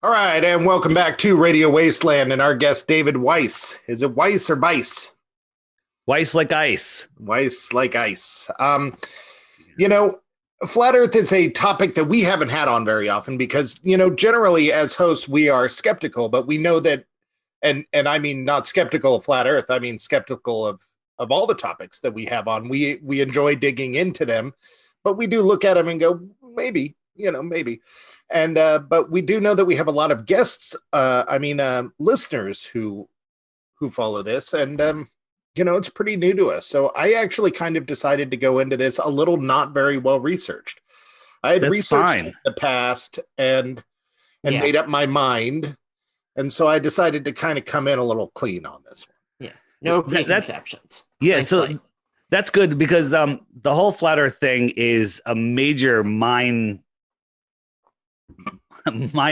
All right, and welcome back to Radio Wasteland and our guest, David Weiss. Is it Weiss or Weiss? Weiss like ice. Weiss like ice. You know, Flat Earth is a topic that we haven't had on very often because, generally as hosts, we are skeptical, but we know that, and I mean not skeptical of Flat Earth, I mean skeptical of all the topics that we have on. We enjoy digging into them, but we do look at them and go, maybe. Maybe. And but we do know that we have a lot of guests, listeners who follow this, and it's pretty new to us. So I actually kind of decided to go into this a little not very well researched. I had researched in the past and made up my mind, and so I decided to kind of come in a little clean on this one. Yeah, no preconceptions. Yeah, so that's good because the whole Flat Earth thing is a major mind. Am I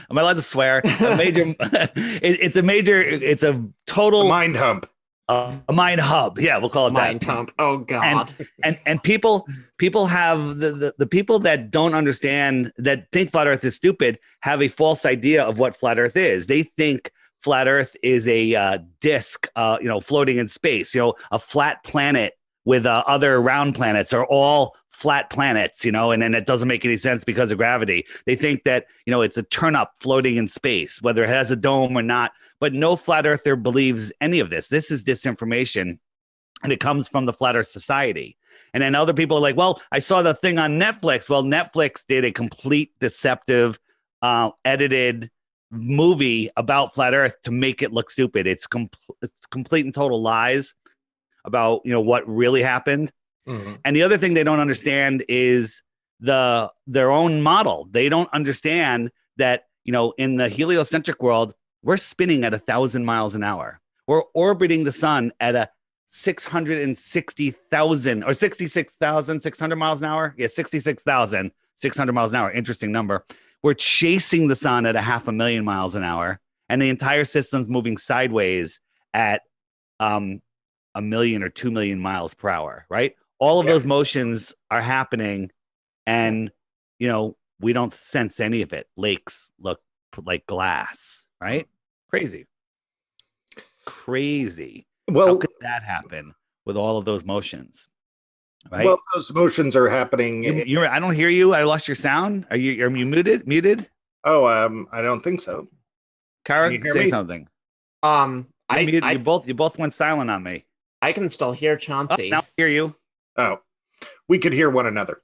allowed to swear? It's a total mind hump. A mind hub. Yeah, we'll call it mind hump. Oh God. And people have the people that don't understand, that think Flat Earth is stupid, have a false idea of what Flat Earth is. They think Flat Earth is a disc, floating in space. A flat planet with other round planets are all flat planets, and then it doesn't make any sense because of gravity. They think that, it's a turnip floating in space, whether it has a dome or not. But no flat earther believes any of this. This is disinformation, and it comes from the Flat Earth Society. And then other people are like, well, I saw the thing on Netflix. Well, Netflix did a complete deceptive, edited movie about Flat Earth to make it look stupid. It's complete and total lies about, what really happened. Mm-hmm. And the other thing they don't understand is their own model. They don't understand that, in the heliocentric world, we're spinning at 1,000 miles an hour. We're orbiting the sun at a 660,000 or 66,600 miles an hour. Yeah, 66,600 miles an hour. Interesting number. We're chasing the sun at 500,000 miles an hour, and the entire system's moving sideways at 1 million or 2 million miles per hour, right? All of those motions are happening, and, we don't sense any of it. Lakes look like glass, right? Crazy. Well, how could that happen with all of those motions, right? Well, those motions are happening. I don't hear you. I lost your sound. Are you muted? Oh, I don't think so. Kara, say something. You both went silent on me. I can still hear Chauncey. Oh, now I hear you. Oh, we could hear one another.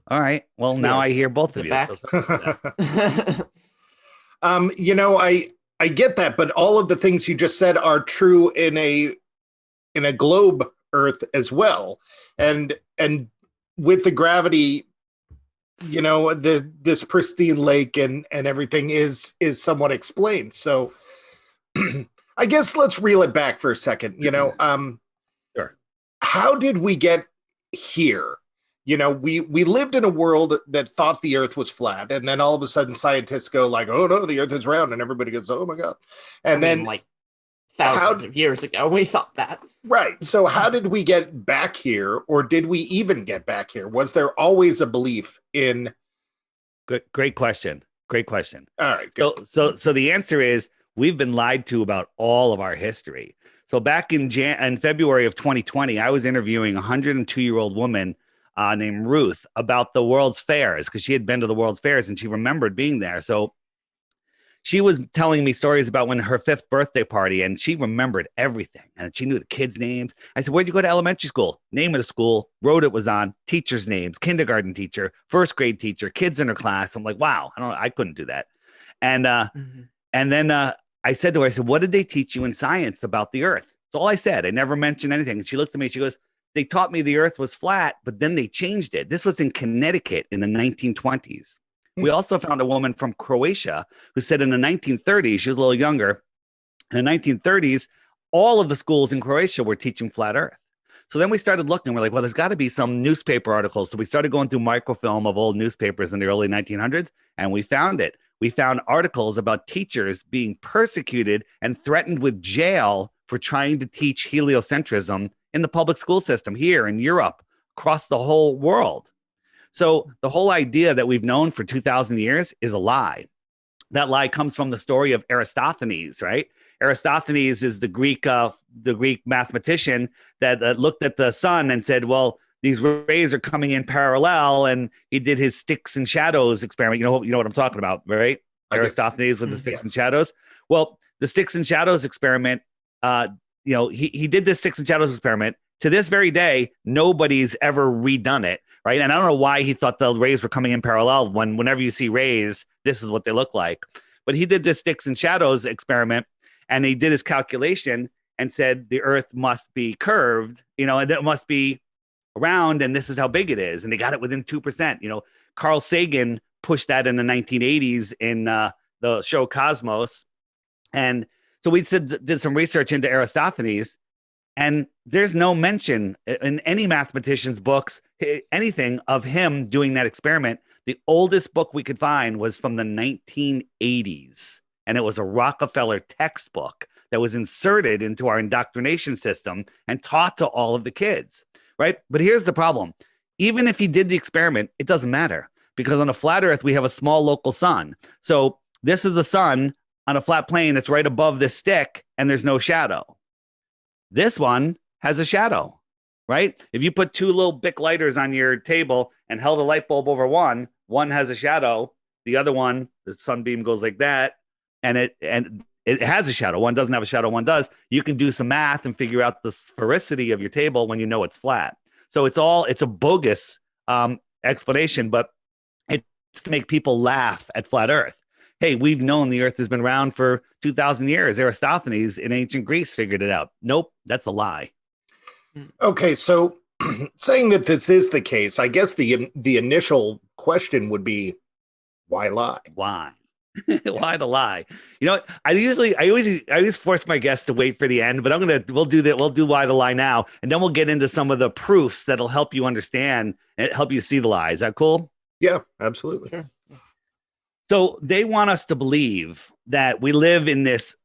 All right. Well, now I hear both of you. Back? I get that, but all of the things you just said are true in a globe Earth as well, and with the gravity, this pristine lake and everything is somewhat explained. So, I guess let's reel it back for a second. Sure. How did we get here? We lived in a world that thought the Earth was flat, and then all of a sudden scientists go like, "Oh no, the Earth is round," and everybody goes, "Oh my God!" And then thousands of years ago, we thought that. Right. So how did we get back here, or did we even get back here? Was there always a belief in? Great question. All right. Good. So the answer is we've been lied to about all of our history. So back in February of 2020, I was interviewing a 102-year-old woman named Ruth about the World's Fairs, because she had been to the World's Fairs and she remembered being there. So she was telling me stories about when her 5th birthday party, and she remembered everything, and she knew the kids' names. I said, "Where'd you go to elementary school?" Name of the school, road it was on, teachers' names, kindergarten teacher, 1st grade teacher, kids in her class. I'm like, wow, I couldn't do that. And then I said to her, "What did they teach you in science about the Earth?" That's all I said. I never mentioned anything. And she looked at me, she goes, "They taught me the Earth was flat, but then they changed it." This was in Connecticut in the 1920s. We also found a woman from Croatia who said in the 1930s, she was a little younger, in the 1930s, all of the schools in Croatia were teaching flat Earth. So then we started looking, we're like, well, there's got to be some newspaper articles. So we started going through microfilm of old newspapers in the early 1900s, and we found it. We found articles about teachers being persecuted and threatened with jail for trying to teach heliocentrism in the public school system here in Europe, across the whole world. So the whole idea that we've known for 2,000 years is a lie. that lie comes from the story of Eratosthenes, right? Eratosthenes is the Greek mathematician that looked at the sun and said, well, these rays are coming in parallel, and he did his sticks and shadows experiment. You know what I'm talking about, right? Eratosthenes with the sticks and shadows. Well, the sticks and shadows experiment, he did this sticks and shadows experiment. To this very day, nobody's ever redone it, right? And I don't know why he thought the rays were coming in parallel whenever you see rays, this is what they look like. But he did this sticks and shadows experiment, and he did his calculation and said the Earth must be curved, and it must be round, and this is how big it is. And they got it within 2%. Carl Sagan pushed that in the 1980s in the show Cosmos. And so we did some research into Eratosthenes, and there's no mention in any mathematician's books, anything of him doing that experiment. The oldest book we could find was from the 1980s, and it was a Rockefeller textbook that was inserted into our indoctrination system and taught to all of the kids, right? But here's the problem. Even if he did the experiment, it doesn't matter, because on a flat Earth, we have a small local sun. So this is a sun on a flat plane that's right above this stick, and there's no shadow. This one has a shadow, right? If you put two little Bic lighters on your table and held a light bulb over one has a shadow. The other one, the sunbeam goes like that, and it has a shadow. One doesn't have a shadow, one does. You can do some math and figure out the sphericity of your table when you know it's flat. So it's a bogus explanation, but it's to make people laugh at flat Earth. Hey, we've known the Earth has been around for 2,000 years. Eratosthenes in ancient Greece figured it out. Nope, that's a lie. Okay, so saying that this is the case, I guess the initial question would be, why lie? Why? Why the lie? You know what? I always force my guests to wait for the end, but we'll do why the lie now, and then we'll get into some of the proofs that'll help you understand and help you see the lie. Is that cool? Yeah, absolutely. Sure. So they want us to believe that we live in this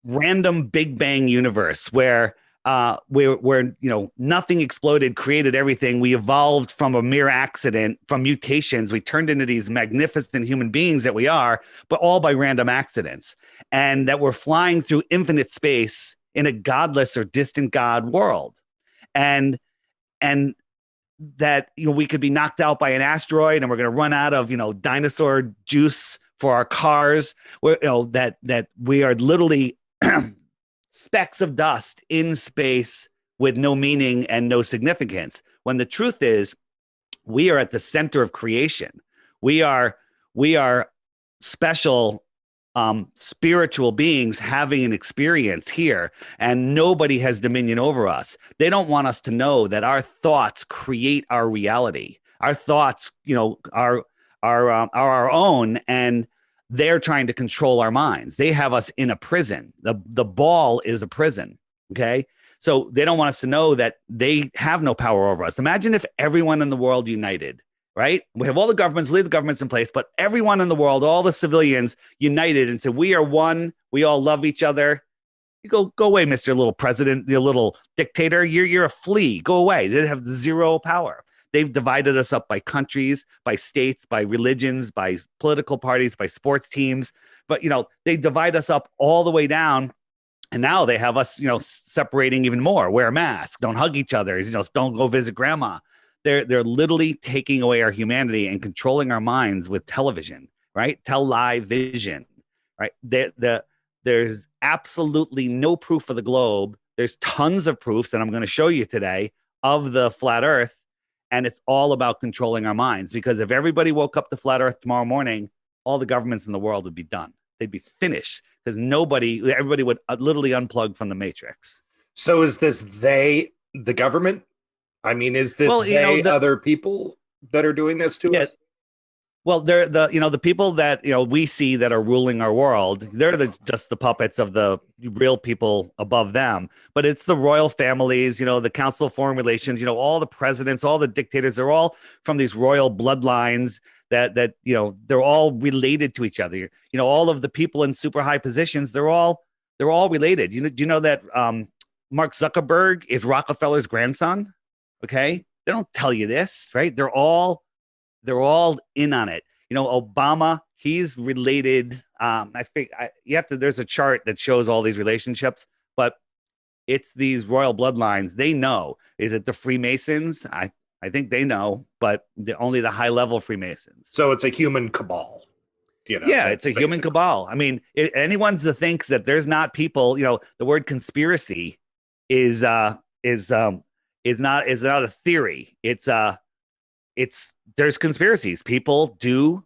random Big Bang universe where nothing exploded, created everything. We evolved from a mere accident, from mutations. We turned into these magnificent human beings that we are, but all by random accidents. And that we're flying through infinite space in a godless or distant God world. And that, we could be knocked out by an asteroid and we're going to run out of, dinosaur juice for our cars, where, that we are literally specks of dust in space with no meaning and no significance. When the truth is, we are at the center of creation. We are special spiritual beings having an experience here, and nobody has dominion over us. They don't want us to know that our thoughts create our reality. Our thoughts, are our own, and they're trying to control our minds. They have us in a prison. The ball is a prison. Okay. So they don't want us to know that they have no power over us. Imagine if everyone in the world united, right? We have all the governments, leave the governments in place, but everyone in the world, all the civilians united and said, we are one. We all love each other. You go away, Mr. Little President, you little dictator. You're a flea. Go away. They have zero power. They've divided us up by countries, by states, by religions, by political parties, by sports teams. But, they divide us up all the way down. And now they have us, separating even more. Wear a mask. Don't hug each other. Don't go visit grandma. They're literally taking away our humanity and controlling our minds with television, right? Television, right? There's absolutely no proof of the globe. There's tons of proofs that I'm going to show you today of the flat Earth. And it's all about controlling our minds, because if everybody woke up to flat Earth tomorrow morning, all the governments in the world would be done. They'd be finished, because everybody would literally unplug from the matrix. So is this the government? I mean, is this other people that are doing this to us? Well, they're the people that we see that are ruling our world. They're just the puppets of the real people above them. But it's the royal families, the Council of Foreign Relations, all the presidents, all the dictators. They're all from these royal bloodlines that they're all related to each other. All of the people in super high positions, they're all related. Do you know that Mark Zuckerberg is Rockefeller's grandson? Okay, they don't tell you this, right? They're all in on it. Obama, he's related. I think there's a chart that shows all these relationships, but it's these royal bloodlines. They know. Is it the Freemasons? I think they know, but only the high level Freemasons. So it's a human cabal. Yeah, it's a human cabal. I mean, anyone that thinks that there's not people, the word conspiracy is not a theory. It's there's conspiracies. People do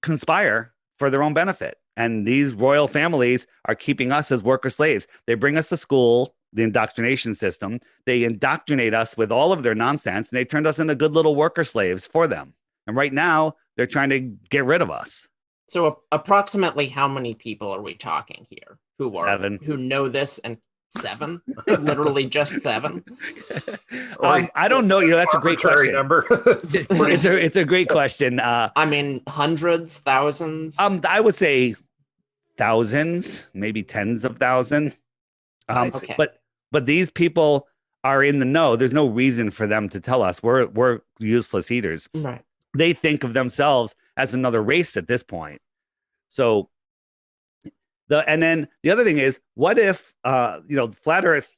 conspire for their own benefit. And these royal families are keeping us as worker slaves. They bring us to school, the indoctrination system. They indoctrinate us with all of their nonsense, and they turned us into good little worker slaves for them. And right now, they're trying to get rid of us. So approximately how many people are we talking here who know this? And 7? Literally just 7? I don't know. That's a great question. Number. it's a great question. I mean, hundreds, thousands? I would say thousands, maybe tens of thousands. Okay. But these people are in the know. There's no reason for them to tell us. We're useless eaters. Right. They think of themselves as another race at this point. So and then the other thing is, what if flat Earth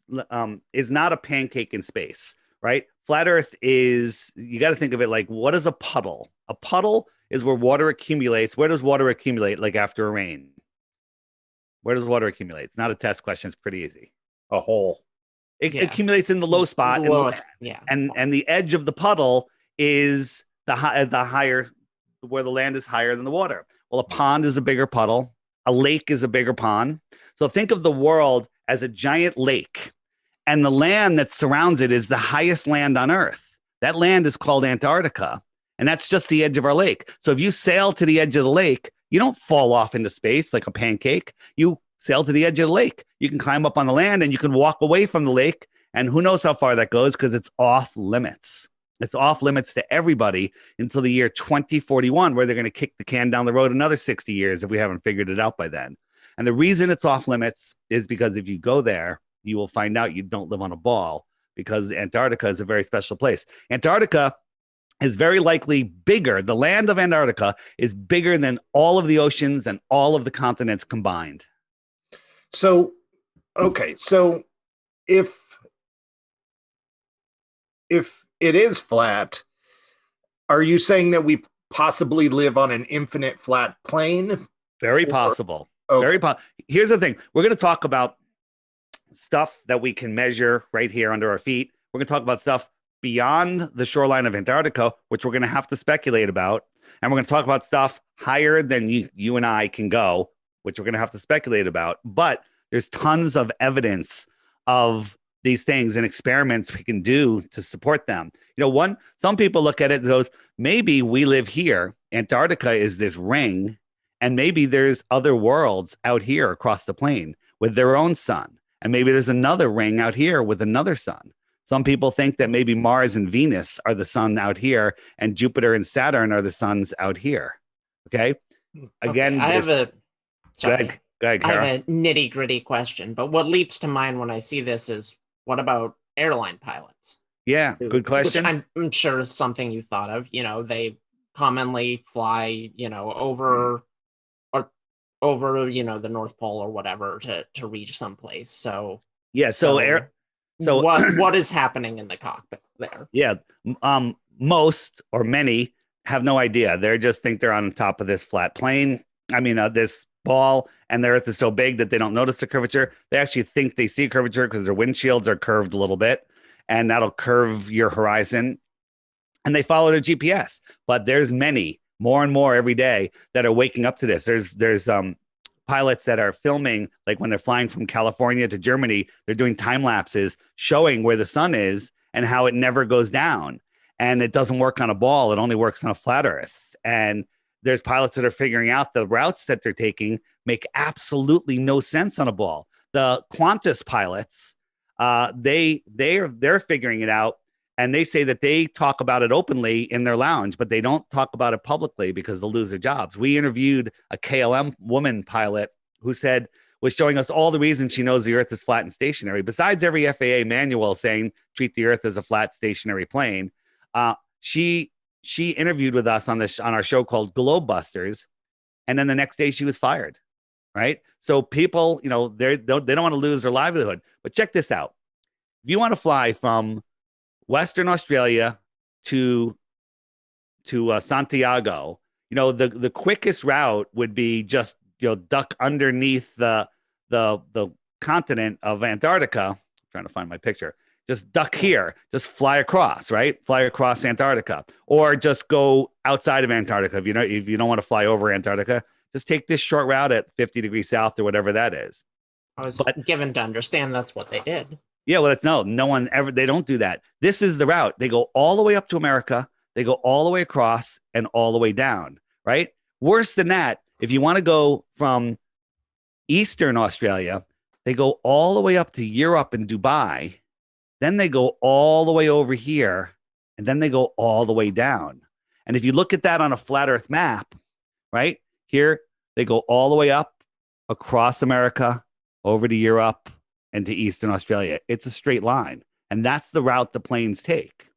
is not a pancake in space, right? Flat Earth is, you got to think of it like, what is a puddle? A puddle is where water accumulates. Where does water accumulate? Like after a rain? Where does water accumulate? It's not a test question. It's pretty easy. A hole. It accumulates in the low spot. And the edge of the puddle is the higher, where the land is higher than the water. Well, a pond is a bigger puddle. A lake is a bigger pond. So think of the world as a giant lake, and the land that surrounds it is the highest land on Earth. That land is called Antarctica, and that's just the edge of our lake. So if you sail to the edge of the lake, you don't fall off into space like a pancake. You sail to the edge of the lake. You can climb up on the land, and you can walk away from the lake, and who knows how far that goes, because it's off limits. It's off limits to everybody until the year 2041, where they're going to kick the can down the road another 60 years if we haven't figured it out by then. And the reason it's off limits is because if you go there, you will find out you don't live on a ball, because Antarctica is a very special place. Antarctica is very likely bigger. The land of Antarctica is bigger than all of the oceans and all of the continents combined. So, okay. So if it is flat, are you saying that we possibly live on an infinite flat plane? Very possible. Okay. Here's the thing. We're going to talk about stuff that we can measure right here under our feet. We're going to talk about stuff beyond the shoreline of Antarctica, which we're going to have to speculate about. And we're going to talk about stuff higher than you and I can go, which we're going to have to speculate about. But there's tons of evidence of these things and experiments we can do to support them. Some people look at it and goes, maybe we live here. Antarctica is this ring, and maybe there's other worlds out here across the plane with their own sun. And maybe there's another ring out here with another sun. Some people think that maybe Mars and Venus are the sun out here, and Jupiter and Saturn are the suns out here. Okay. Again, I have a nitty gritty question, but what leaps to mind when I see this is, what about airline pilots? Yeah, good question. Which I'm sure is something you thought of. They commonly fly, over the North Pole or whatever to reach someplace. So yeah, so what is happening in the cockpit there? Yeah, most or many have no idea. They just think they're on top of this flat plane. I mean, this ball, and the Earth is so big that they don't notice the curvature. They actually think they see a curvature because their windshields are curved a little bit, and that'll curve your horizon. And they follow their GPS. But there's many, more and more every day, that are waking up to this. There's pilots that are filming, like when they're flying from California to Germany, they're doing time lapses showing where the sun is and how it never goes down. And it doesn't work on a ball. It only works on a flat Earth. And there's pilots that are figuring out the routes that they're taking make absolutely no sense on a ball. The Qantas pilots, they're figuring it out, and they say that they talk about it openly in their lounge, but they don't talk about it publicly because they'll lose their jobs. We interviewed a KLM woman pilot who was showing us all the reasons she knows the Earth is flat and stationary. Besides every FAA manual saying treat the Earth as a flat stationary plane, she she interviewed with us on our show called Globebusters, and then the next day she was fired. Right? So people, they don't want to lose their livelihood. But check this out: if you want to fly from Western Australia to Santiago, the quickest route would be just duck underneath the continent of Antarctica. I'm trying to find my picture. Just duck here, just fly across, right? Fly across Antarctica, or just go outside of Antarctica. If you don't want to fly over Antarctica, just take this short route at 50 degrees south or whatever that is. I was given to understand that's what they did. Yeah, well, no one ever, they don't do that. This is the route. They go all the way up to America. They go all the way across and all the way down, right? Worse than that, if you want to go from Eastern Australia, they go all the way up to Europe and Dubai. Then they go all the way over here, and then they go all the way down. And if you look at that on a flat Earth map, right here, they go all the way up across America, over to Europe, and to Eastern Australia. It's a straight line. And that's the route the planes take.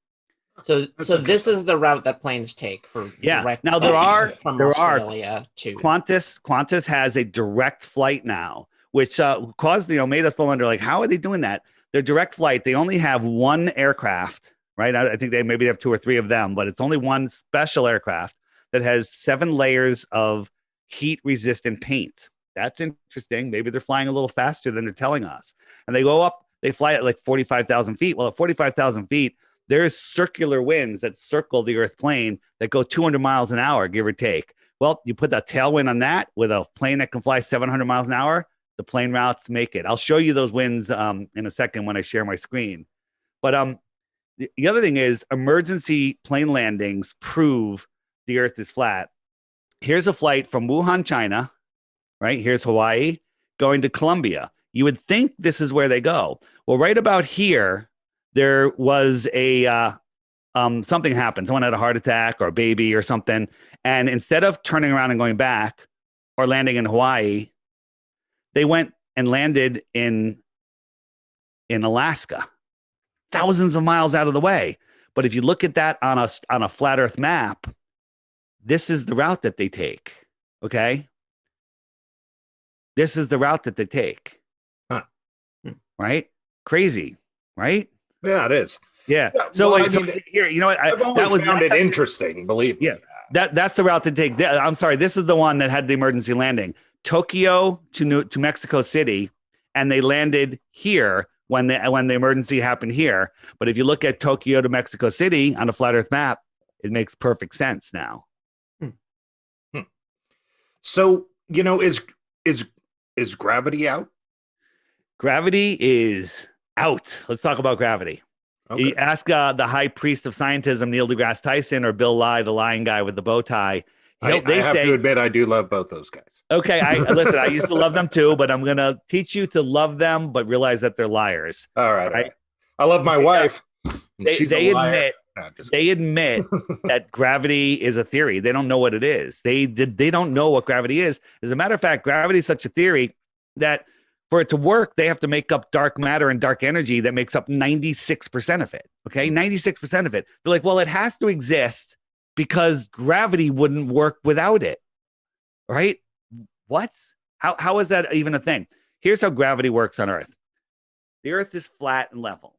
So this is the route that planes take for direct now there are Australia to Qantas has a direct flight now, which caused made us wonder, like, how are they doing that? Their direct flight, they only have one aircraft, right? I think they have 2 or 3 of them, but it's only one special aircraft that has 7 layers of heat resistant paint. That's interesting. Maybe they're flying a little faster than they're telling us. And they go up, they fly at like 45,000 feet. Well, at 45,000 feet, there's circular winds that circle the Earth plane that go 200 miles an hour, give or take. Well, you put that tailwind on that with a plane that can fly 700 miles an hour, the plane routes make it. I'll show you those winds in a second when I share my screen. But the other thing is emergency plane landings prove the Earth is flat. Here's a flight from Wuhan, China, right? Here's Hawaii going to Colombia. You would think this is where they go. Well, right about here, there was a something happened. Someone had a heart attack or a baby or something. And instead of turning around and going back or landing in Hawaii, they went and landed in Alaska, thousands of miles out of the way. But if you look at that on a flat Earth map, this is the route that they take. Okay. This is the route that they take. Huh. Right? Crazy, right? Yeah, it is. Yeah. So, well, so here, you know what? I've always found it interesting, believe me. Yeah. That's the route to take. I'm sorry. This is the one that had the emergency landing. Tokyo to Mexico City, and they landed here when the emergency happened here. But if you look at Tokyo to Mexico City on a flat Earth map, it makes perfect sense now. So, is gravity out? Gravity is out. Let's talk about gravity. Okay. You ask the high priest of scientism, Neil deGrasse Tyson, or Bill Nye, the lying guy with the bow tie. I have to admit, I do love both those guys. Okay, listen, I used to love them too, but I'm going to teach you to love them, but realize that they're liars. All right. I love my wife. They admit that gravity is a theory. They don't know what it is. They don't know what gravity is. As a matter of fact, gravity is such a theory that for it to work, they have to make up dark matter and dark energy that makes up 96% of it. Okay, 96% of it. They're like, well, it has to exist because gravity wouldn't work without it. Right? What? How is that even a thing? Here's how gravity works on Earth. The Earth is flat and level.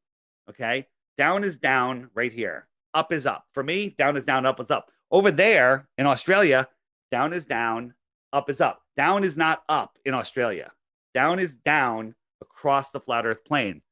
Okay? Down is down right here. Up is up. For me, down is down, up is up. Over there in Australia, down is down, up is up. Down is not up in Australia. Down is down across the flat Earth plane.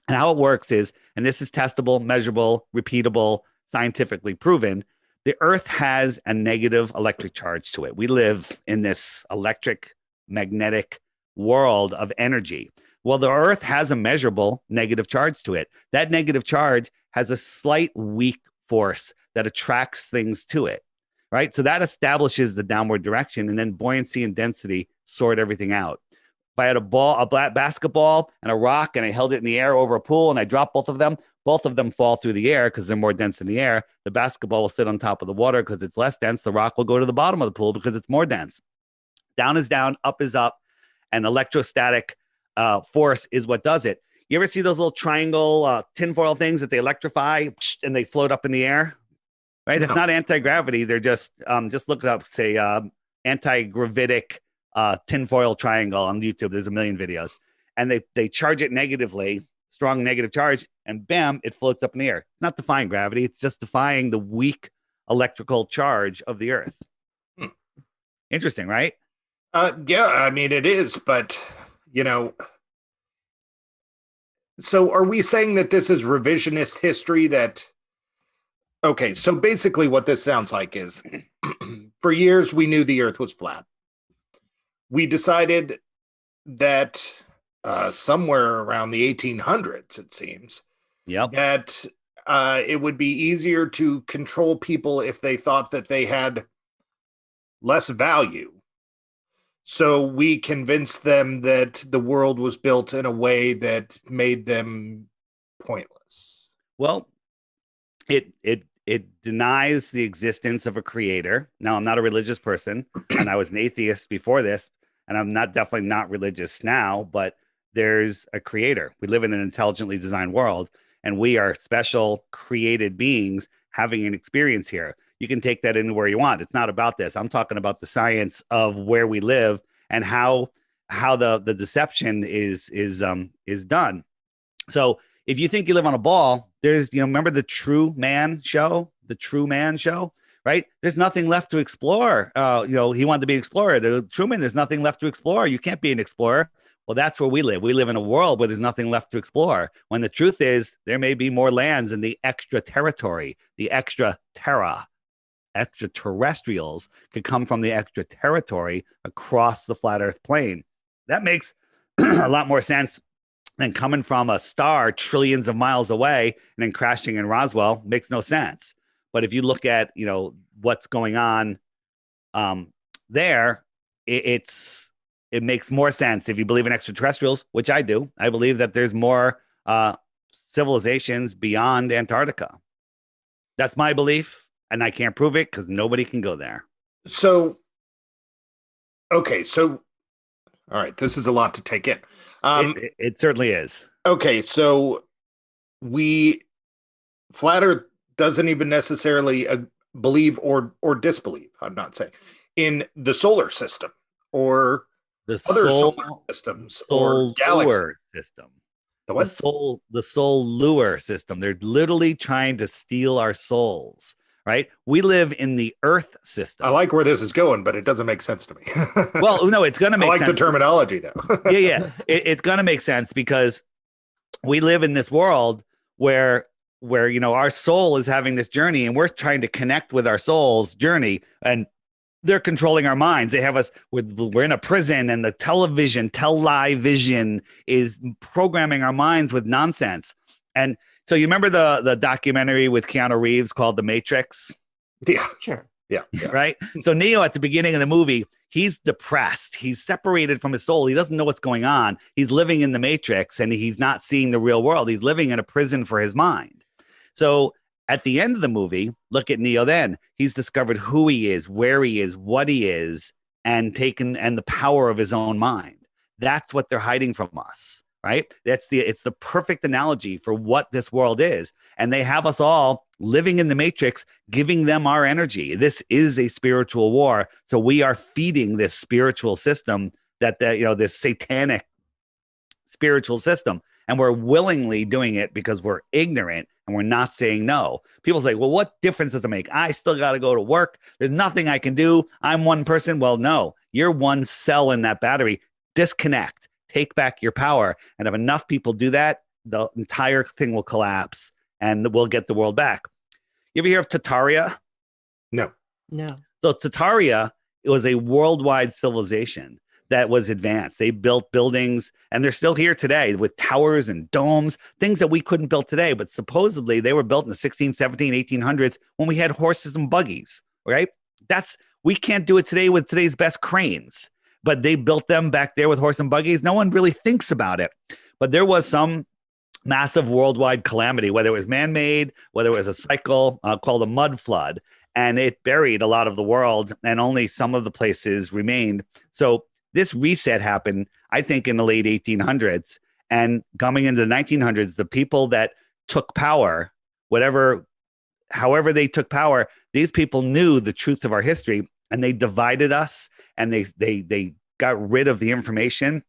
And how it works is, and this is testable, measurable, repeatable, scientifically proven, the Earth has a negative electric charge to it. We live in this electric, magnetic world of energy. Well, the Earth has a measurable negative charge to it. That negative charge has a slight weak force that attracts things to it, right? So that establishes the downward direction, and then buoyancy and density sort everything out. If I had a basketball and a rock, and I held it in the air over a pool, and I dropped both of them fall through the air because they're more dense in the air. The basketball will sit on top of the water because it's less dense. The rock will go to the bottom of the pool because it's more dense. Down is down, up is up, and electrostatic force is what does it. You ever see those little triangle tinfoil things that they electrify and they float up in the air? right? No. It's not anti-gravity. They're just look it up, say anti-gravitic tinfoil triangle on YouTube. There's a million videos. And they charge it negatively, strong negative charge, and bam, it floats up in the air. It's not defying gravity. It's just defying the weak electrical charge of the Earth. Interesting, right? Yeah, I mean, it is, but, so are we saying that this is revisionist history okay, so basically what this sounds like is for years we knew the Earth was flat. We decided that somewhere around the 1800s, it seems, that it would be easier to control people if they thought that they had less value. So we convinced them that the world was built in a way that made them pointless. Well, it denies the existence of a creator. Now, I'm not a religious person, and I was an atheist before this, and I'm definitely not religious now, but there's a creator. We live in an intelligently designed world, and we are special created beings having an experience here. You can take that anywhere you want. It's not about this. I'm talking about the science of where we live and how the deception is done. So if you think you live on a ball, there's, remember the True Man show, right? There's nothing left to explore. He wanted to be an explorer. The Truman, there's nothing left to explore. You can't be an explorer. Well, that's where we live. We live in a world where there's nothing left to explore. When the truth is, there may be more lands in the extra territory, the extra terra. Extraterrestrials could come from the extra territory across the flat Earth plane. That makes a lot more sense than coming from a star trillions of miles away and then crashing in Roswell. Makes no sense. But if you look at, what's going on there, it makes more sense if you believe in extraterrestrials, which I do. I believe that there's more civilizations beyond Antarctica. That's my belief. And I can't prove it because nobody can go there. So, okay. So, all right. This is a lot to take in. It certainly is. Okay. So Flat Earth doesn't even necessarily believe or disbelieve, I'm not saying, in the solar system or the other solar systems or galaxy system. The soul lure system. They're literally trying to steal our souls. Right? We live in the Earth system. I like where this is going, but it doesn't make sense to me. Well, no, it's going to make sense. I like the terminology, though. Yeah. It's going to make sense because we live in this world where our soul is having this journey and we're trying to connect with our soul's journey, and they're controlling our minds. They have us, we're in a prison, and the television is programming our minds with nonsense. And so you remember the documentary with Keanu Reeves called The Matrix? Yeah, sure. Yeah. Right? So Neo at the beginning of the movie, he's depressed. He's separated from his soul. He doesn't know what's going on. He's living in the Matrix and he's not seeing the real world. He's living in a prison for his mind. So at the end of the movie, look at Neo then. He's discovered who he is, where he is, what he is, and the power of his own mind. That's what they're hiding from us. Right? It's the perfect analogy for what this world is. And they have us all living in the Matrix, giving them our energy. This is a spiritual war. So we are feeding this spiritual system this satanic spiritual system. And we're willingly doing it because we're ignorant and we're not saying no. People say, well, what difference does it make? I still got to go to work. There's nothing I can do. I'm one person. Well, no, you're one cell in that battery. Disconnect. Take back your power. And if enough people do that, the entire thing will collapse and we'll get the world back. You ever hear of Tartaria? No. So Tartaria, it was a worldwide civilization that was advanced. They built buildings and they're still here today with towers and domes, things that we couldn't build today. But supposedly they were built in the 16, 17, 1800s when we had horses and buggies, right? We can't do it today with today's best cranes. But they built them back there with horse and buggies. No one really thinks about it. But there was some massive worldwide calamity, whether it was man-made, whether it was a cycle called a mud flood, and it buried a lot of the world, and only some of the places remained. So this reset happened, I think, in the late 1800s. And coming into the 1900s, the people that took power, however they took power, these people knew the truth of our history, and they divided us, and they got rid of the information.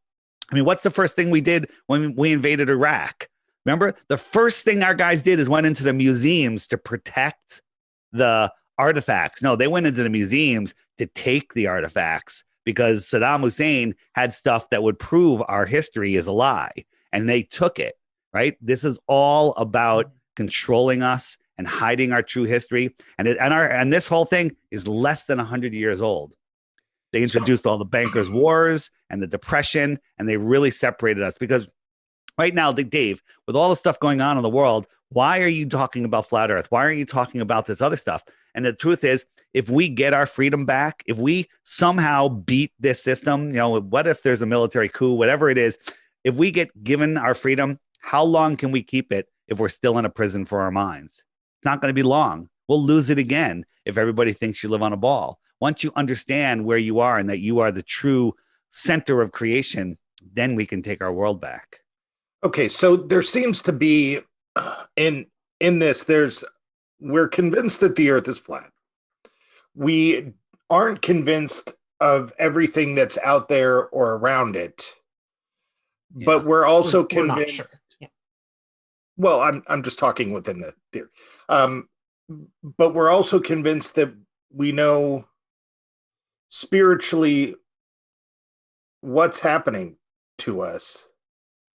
I mean, what's the first thing we did when we invaded Iraq? Remember, the first thing our guys did is went into the museums to protect the artifacts. No, they went into the museums to take the artifacts because Saddam Hussein had stuff that would prove our history is a lie, and they took it, right? This is all about controlling us and hiding our true history. And this whole thing is less than 100 years old. They introduced all the bankers' wars and the depression, and they really separated us because right now, Dave, with all the stuff going on in the world, why are you talking about flat earth? Why aren't you talking about this other stuff? And the truth is, if we get our freedom back, if we somehow beat this system, what if there's a military coup, whatever it is, if we get given our freedom, how long can we keep it if we're still in a prison for our minds? It's not going to be long. We'll lose it again if everybody thinks you live on a ball. Once you understand where you are and that you are the true center of creation, then we can take our world back. Okay, so there seems to be in this, we're convinced that the earth is flat. We aren't convinced of everything that's out there or around it. Yeah. But we're also convinced. Sure. Yeah. Well, I'm just talking within the theory. But we're also convinced that we know spiritually what's happening to us.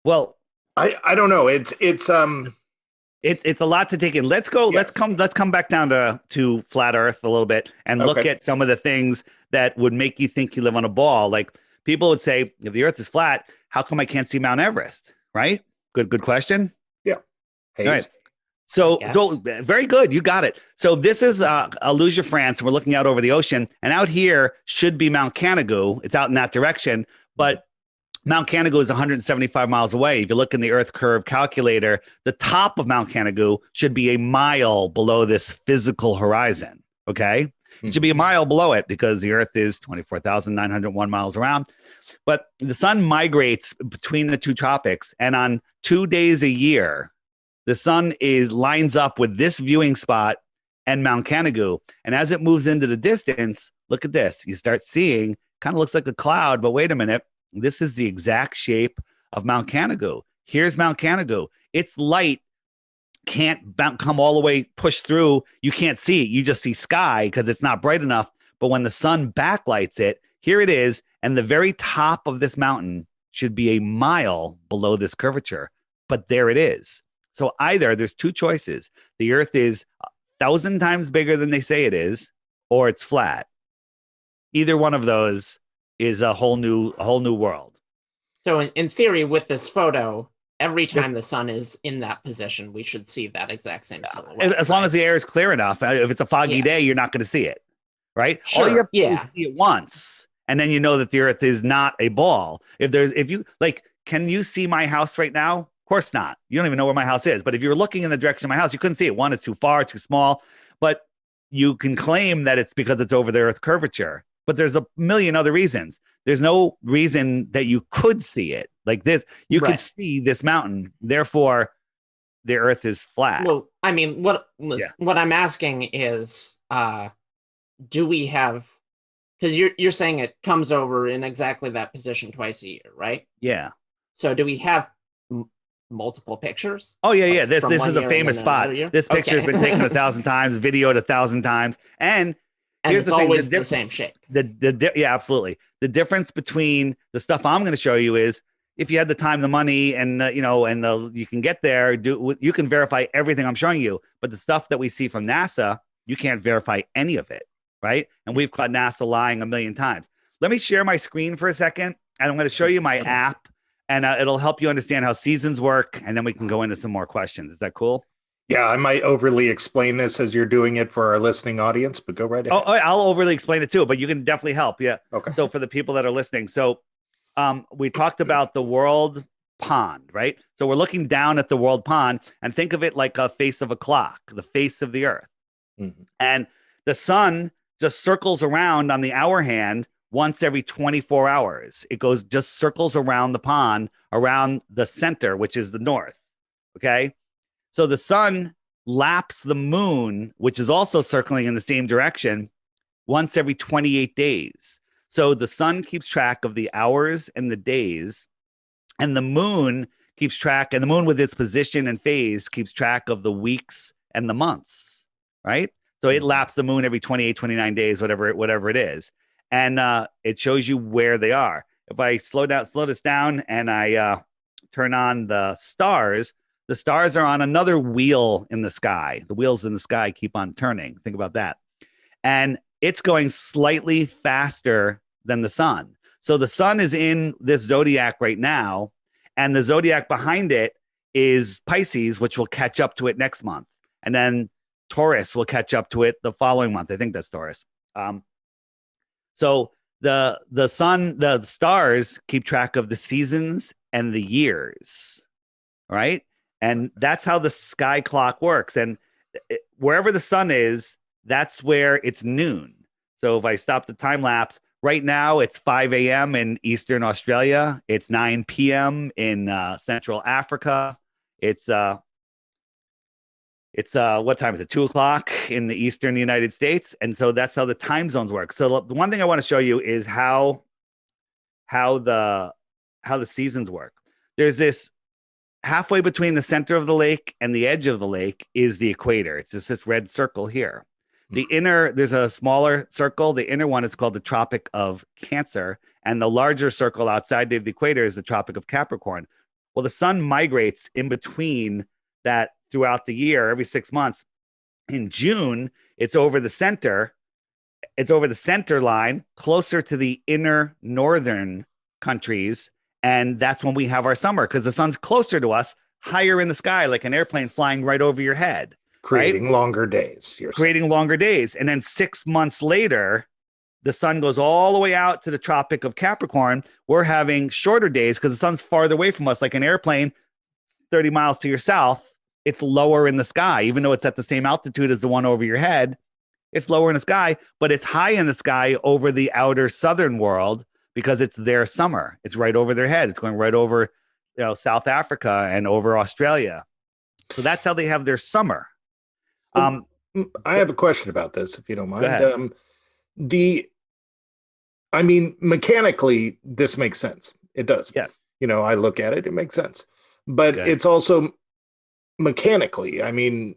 Well, I don't know. It's a lot to take in. Let's go. Yeah. Let's come back down to flat Earth a little bit and look at some of the things that would make you think you live on a ball. Like people would say, if the Earth is flat, how come I can't see Mount Everest? Right? Good question. Yeah. All right. So very good. You got it. So this is Aluja, France. We're looking out over the ocean, and out here should be Mount Canigou. It's out in that direction, but Mount Canigou is 175 miles away. If you look in the Earth curve calculator, the top of Mount Canigou should be a mile below this physical horizon. Okay. It should be a mile below it because the Earth is 24,901 miles around. But the sun migrates between the two tropics, and on 2 days a year, the sun lines up with this viewing spot and Mount Canigou. And as it moves into the distance, look at this. You start seeing, kind of looks like a cloud, but wait a minute. This is the exact shape of Mount Canigou. Here's Mount Canigou. Its light can't come all the way, push through. You can't see it. You just see sky because it's not bright enough. But when the sun backlights it, here it is. And the very top of this mountain should be a mile below this curvature. But there it is. So either there's two choices. The Earth is 1,000 times bigger than they say it is, or it's flat. Either one of those is a whole new world. So in theory, with this photo, every time the sun is in that position, we should see that exact same silhouette. As long as the air is clear enough. If it's a foggy day, you're not going to see it, right? Sure. All you have to do is see it once, and then you know that the Earth is not a ball. Can you see my house right now? Of course not. You don't even know where my house is. But if you were looking in the direction of my house, you couldn't see it. One, it's too far, too small. But you can claim that it's because it's over the Earth curvature. But there's a million other reasons. There's no reason that you could see it like this. You could see this mountain. Therefore, the Earth is flat. Well, I mean, what I'm asking is, do we have? Because you're saying it comes over in exactly that position twice a year, right? Yeah. So do we have multiple pictures? Oh yeah. This is a famous spot. This picture has been taken 1,000 times, videoed 1,000 times, and here's it's always the same shape. Yeah, absolutely. The difference between the stuff I'm going to show you is if you had the time, the money, and you can get there, you can verify everything I'm showing you. But the stuff that we see from NASA, you can't verify any of it, right? And we've caught NASA lying a million times. Let me share my screen for a second, and I'm going to show you my app, and it'll help you understand how seasons work, and then we can go into some more questions. Is that cool? Yeah, I might overly explain this as you're doing it for our listening audience, but go right ahead. Oh, I'll overly explain it too, but you can definitely help. Yeah. Okay. So for the people that are listening, we talked about the world pond, right? So we're looking down at the world pond and think of it like a face of a clock, the face of the Earth. Mm-hmm. And the sun just circles around on the hour hand once every 24 hours. It just circles around the pond, around the center, which is the north. Okay. So the sun laps the moon, which is also circling in the same direction, once every 28 days. So the sun keeps track of the hours and the days, and the moon keeps track, and the moon with its position and phase keeps track of the weeks and the months, right? So it laps the moon every 28, 29 days, whatever it is. And it shows you where they are. If I slow this down and I turn on the stars are on another wheel in the sky. The wheels in the sky keep on turning. Think about that. And it's going slightly faster than the sun. So the sun is in this zodiac right now, and the zodiac behind it is Pisces, which will catch up to it next month. And then Taurus will catch up to it the following month. I think that's Taurus. So the sun, the stars keep track of the seasons and the years, right? And that's how the sky clock works. And wherever the sun is, that's where it's noon. So if I stop the time lapse, right now it's 5 a.m. in Eastern Australia. It's 9 p.m. in Central Africa. It's what time is it? 2 o'clock in the Eastern United States. And so that's how the time zones work. So the one thing I want to show you is how the seasons work. There's this halfway between the center of the lake and the edge of the lake is the equator. It's just this red circle here. The inner, there's a smaller circle. The inner one is called the Tropic of Cancer. And the larger circle outside of the equator is the Tropic of Capricorn. Well, the sun migrates in between that throughout the year, every 6 months. In June, it's over the center. It's over the center line, closer to the inner northern countries. And that's when we have our summer, because the sun's closer to us, higher in the sky, like an airplane flying right over your head. Creating longer days. Creating longer days. And then 6 months later, the sun goes all the way out to the Tropic of Capricorn. We're having shorter days because the sun's farther away from us, like an airplane 30 miles to your south. It's lower in the sky, even though it's at the same altitude as the one over your head. It's lower in the sky, but it's high in the sky over the outer southern world because it's their summer. It's right over their head. It's going right over, South Africa and over Australia. So that's how they have their summer. I have a question about this, if you don't mind. Go ahead. Mechanically, this makes sense. It does. Yes. I look at it, it makes sense. But it's also mechanically, is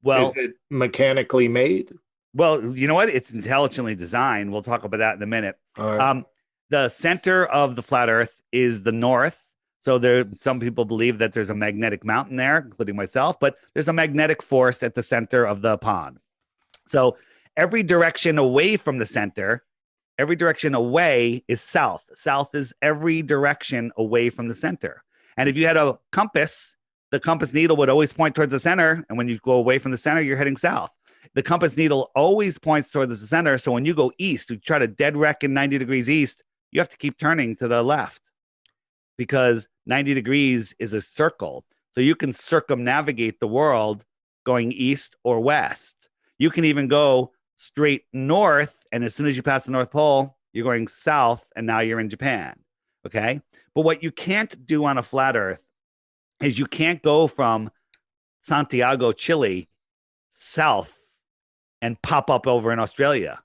it mechanically made? Well, you know what? It's intelligently designed. We'll talk about that in a minute. Right. The center of the flat Earth is the north. So some people believe that there's a magnetic mountain there, including myself, but there's a magnetic force at the center of the pond. So every direction away from the center, every direction away is south. South is every direction away from the center. And if you had a compass, the compass needle would always point towards the center. And when you go away from the center, you're heading south. The compass needle always points towards the center. So when you go east, you try to dead reckon 90 degrees east, you have to keep turning to the left, because 90 degrees is a circle. So you can circumnavigate the world going east or west. You can even go straight north, and as soon as you pass the North Pole, you're going south, and now you're in Japan. Okay? But what you can't do on a flat Earth is you can't go from Santiago, Chile, south and pop up over in Australia.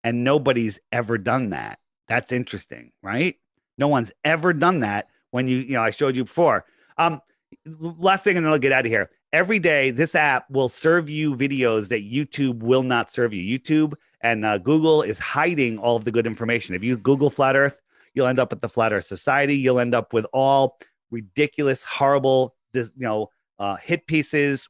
And nobody's ever done that. That's interesting, right? No one's ever done that. When I showed you before. Last thing, and then I'll get out of here. Every day, this app will serve you videos that YouTube will not serve you. YouTube and Google is hiding all of the good information. If you Google Flat Earth, you'll end up at the Flat Earth Society. You'll end up with all ridiculous, horrible, hit pieces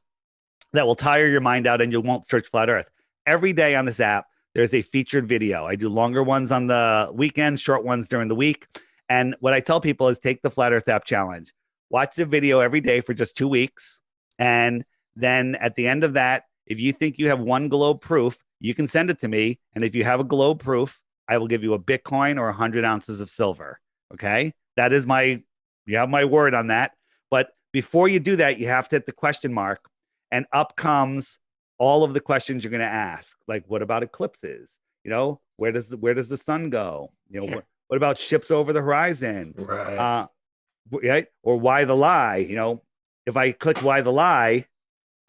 that will tire your mind out, and you won't search Flat Earth. Every day on this app, there's a featured video. I do longer ones on the weekends, short ones during the week. And what I tell people is take the Flat Earth app challenge. Watch the video every day for just 2 weeks. And then at the end of that, if you think you have one globe proof, you can send it to me. And if you have a globe proof, I will give you a Bitcoin or 100 ounces of silver. Okay? That is you have my word on that. But before you do that, you have to hit the question mark. And up comes all of the questions you're going to ask. Like, what about eclipses? Where does the sun go? What about ships over the horizon? Right. Right? Or why the lie? If I click why the lie,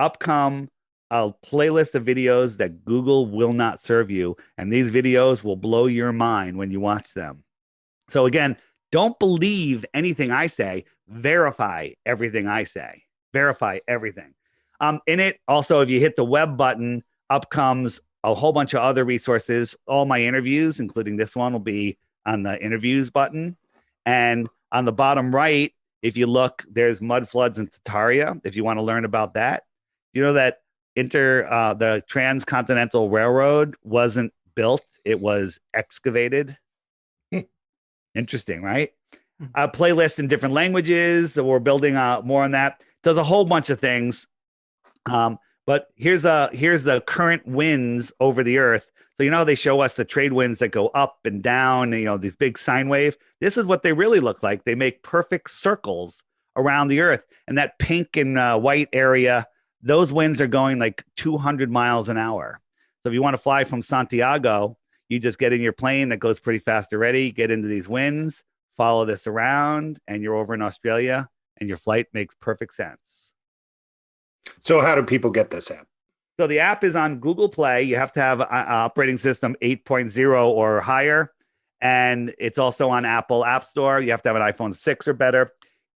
up come a playlist of videos that Google will not serve you. And these videos will blow your mind when you watch them. So again, don't believe anything I say. Verify everything I say. Verify everything. In it, also, if you hit the web button, up comes a whole bunch of other resources. All my interviews, including this one, will be on the interviews button. And on the bottom right, if you look, there's mud floods in Tartaria. If you want to learn about that, you know that the Transcontinental Railroad wasn't built; it was excavated. Interesting, right? A playlist in different languages. So we're building more on that. Does a whole bunch of things. But here's the current winds over the earth. So, you know, they show us the trade winds that go up and down, you know, these big sine wave. This is what they really look like. They make perfect circles around the earth. And that pink and white area, those winds are going like 200 miles an hour. So if you want to fly from Santiago, you just get in your plane that goes pretty fast already, get into these winds, follow this around, and you're over in Australia, and your flight makes perfect sense. So how do people get this app? So the app is on Google Play. You have to have an operating system 8.0 or higher. And it's also on Apple App Store. You have to have an iPhone 6 or better.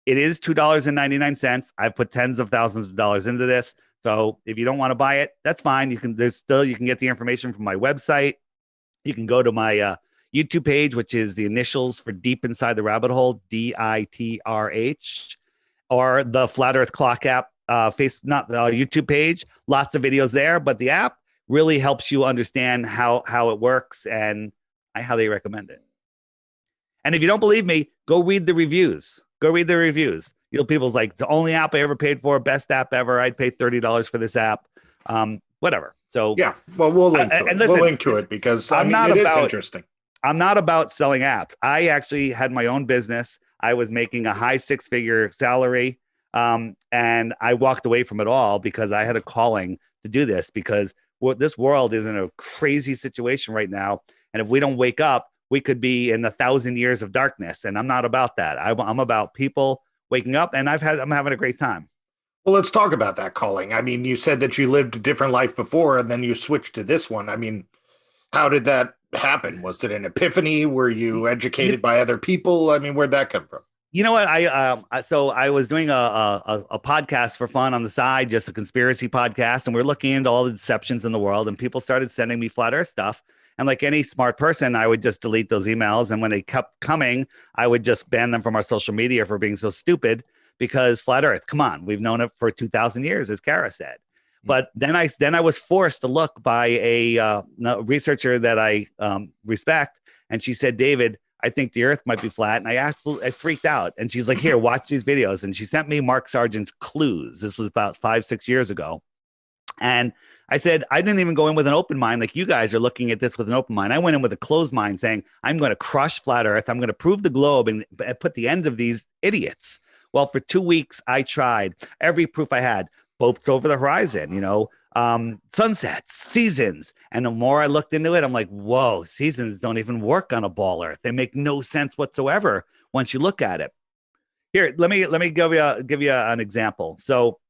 It is $2.99. I've put tens of thousands of dollars into this. So if you don't want to buy it, that's fine. You can get the information from my website. You can go to my YouTube page, which is the initials for Deep Inside the Rabbit Hole, DITRH, or the Flat Earth Clock app. YouTube page, lots of videos there, but the app really helps you understand how it works, and I highly recommend it. And if you don't believe me, go read the reviews. People's like, the only app I ever paid for, best app ever. I'd pay $30 for this app. Whatever. So yeah, well, we'll link to it because it is interesting. I'm not about selling apps. I actually had my own business. I was making a high six-figure salary. And I walked away from it all because I had a calling to do this, because this world is in a crazy situation right now. And if we don't wake up, we could be in 1,000 years of darkness. And I'm not about that. I'm about people waking up, and I'm having a great time. Well, let's talk about that calling. I mean, you said that you lived a different life before and then you switched to this one. I mean, how did that happen? Was it an epiphany? Were you educated by other people? I mean, where'd that come from? You know what? So I was doing a podcast for fun on the side, just a conspiracy podcast, and we're looking into all the deceptions in the world, and people started sending me flat earth stuff. And like any smart person, I would just delete those emails. And when they kept coming, I would just ban them from our social media for being so stupid, because flat earth, come on, we've known it for 2,000 years, as Kara said. But then I was forced to look by a researcher that I respect. And she said, David, I think the earth might be flat. And I freaked out. And she's like, here, watch these videos. And she sent me Mark Sargent's Clues. This was about 5-6 years ago. And I said, I didn't even go in with an open mind. Like you guys are looking at this with an open mind. I went in with a closed mind saying, I'm going to crush flat earth. I'm going to prove the globe and put the end of these idiots. Well, for 2 weeks, I tried every proof I had. Boats over the horizon, sunsets, seasons. And the more I looked into it, I'm like, whoa, seasons don't even work on a ball earth. They make no sense whatsoever once you look at it. Here, let me give you an example. So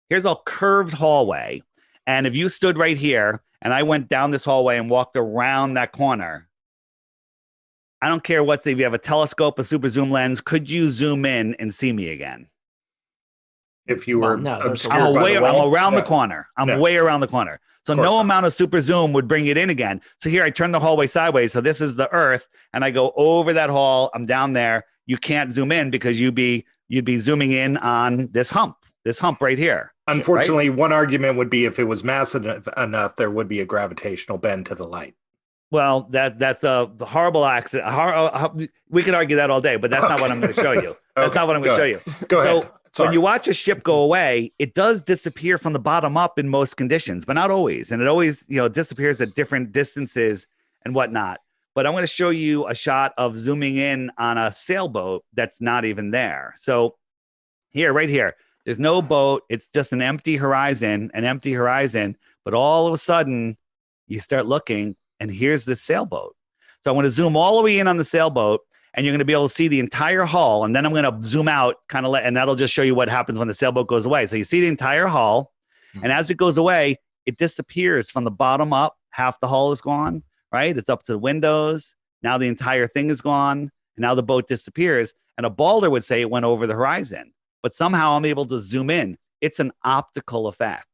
here's a curved hallway. And if you stood right here and I went down this hallway and walked around that corner, I don't care if you have a telescope, a super zoom lens, could you zoom in and see me again? If you were I'm around the corner. I'm way around the corner. So no amount of super zoom would bring it in again. So here I turn the hallway sideways. So this is the earth, and I go over that hall. I'm down there. You can't zoom in because you'd be zooming in on this hump right here. Unfortunately, right? One argument would be if it was massive enough, there would be a gravitational bend to the light. Well, that's a horrible accident. We could argue that all day, but that's not what I'm going to show you. That's not what I'm going to show you. Go ahead. When you watch a ship go away, it does disappear from the bottom up in most conditions, but not always. And it always, disappears at different distances and whatnot. But I'm going to show you a shot of zooming in on a sailboat that's not even there. So right here, there's no boat. It's just an empty horizon. But all of a sudden, you start looking, and here's this sailboat. So I'm going to zoom all the way in on the sailboat, and you're going to be able to see the entire hull. And then I'm going to zoom out and that'll just show you what happens when the sailboat goes away. So you see the entire hull, And as it goes away, it disappears from the bottom up. Half the hull is gone, right? It's up to the windows. Now the entire thing is gone. And now the boat disappears. And a balder would say it went over the horizon. But somehow I'm able to zoom in. It's an optical effect.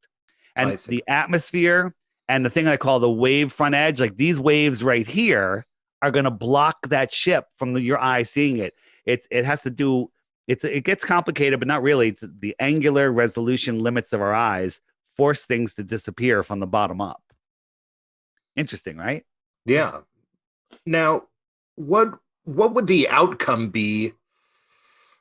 And the atmosphere and the thing I call the wave front edge, like these waves right here, are going to block that ship from your eye seeing it. It has to do, it gets complicated, but not really. It's the angular resolution limits of our eyes force things to disappear from the bottom up. Interesting, right? Yeah. Now, what would the outcome be?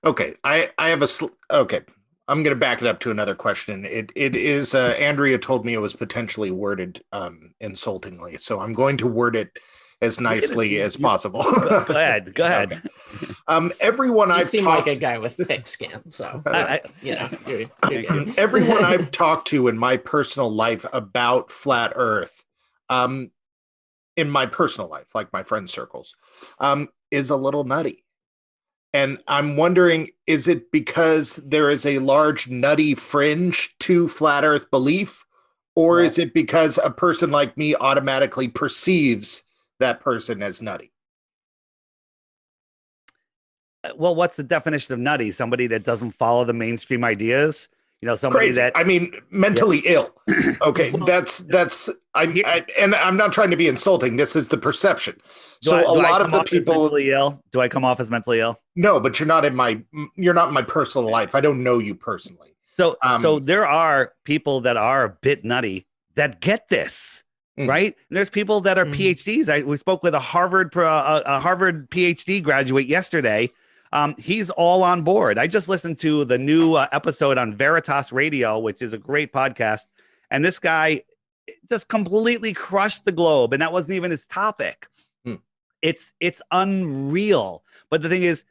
Okay, I have okay. I'm going to back it up to another question. It is Andrea told me it was potentially worded insultingly, so I'm going to word it as nicely as possible. Go ahead. Okay. Everyone I've seem talked like a guy with thick skin, so you're everyone I've talked to in my personal life about flat Earth, in my personal life, like my friend circles, is a little nutty. And I'm wondering, is it because there is a large nutty fringe to flat Earth belief, or is it because a person like me automatically perceives that person as nutty? Well, what's the definition of nutty? Somebody that doesn't follow the mainstream ideas? Somebody Crazy. that, I mean, mentally ill. Okay, that's and I'm not trying to be insulting. This is the perception. So a lot of the people mentally ill. Do I come off as mentally ill? No, but you're not in my personal life. I don't know you personally. So there are people that are a bit nutty that get this, right? And there's people that are PhDs. We spoke with a Harvard PhD graduate yesterday. He's all on board. I just listened to the new episode on Veritas Radio, which is a great podcast. And this guy just completely crushed the globe. And that wasn't even his topic. It's unreal. But the thing is,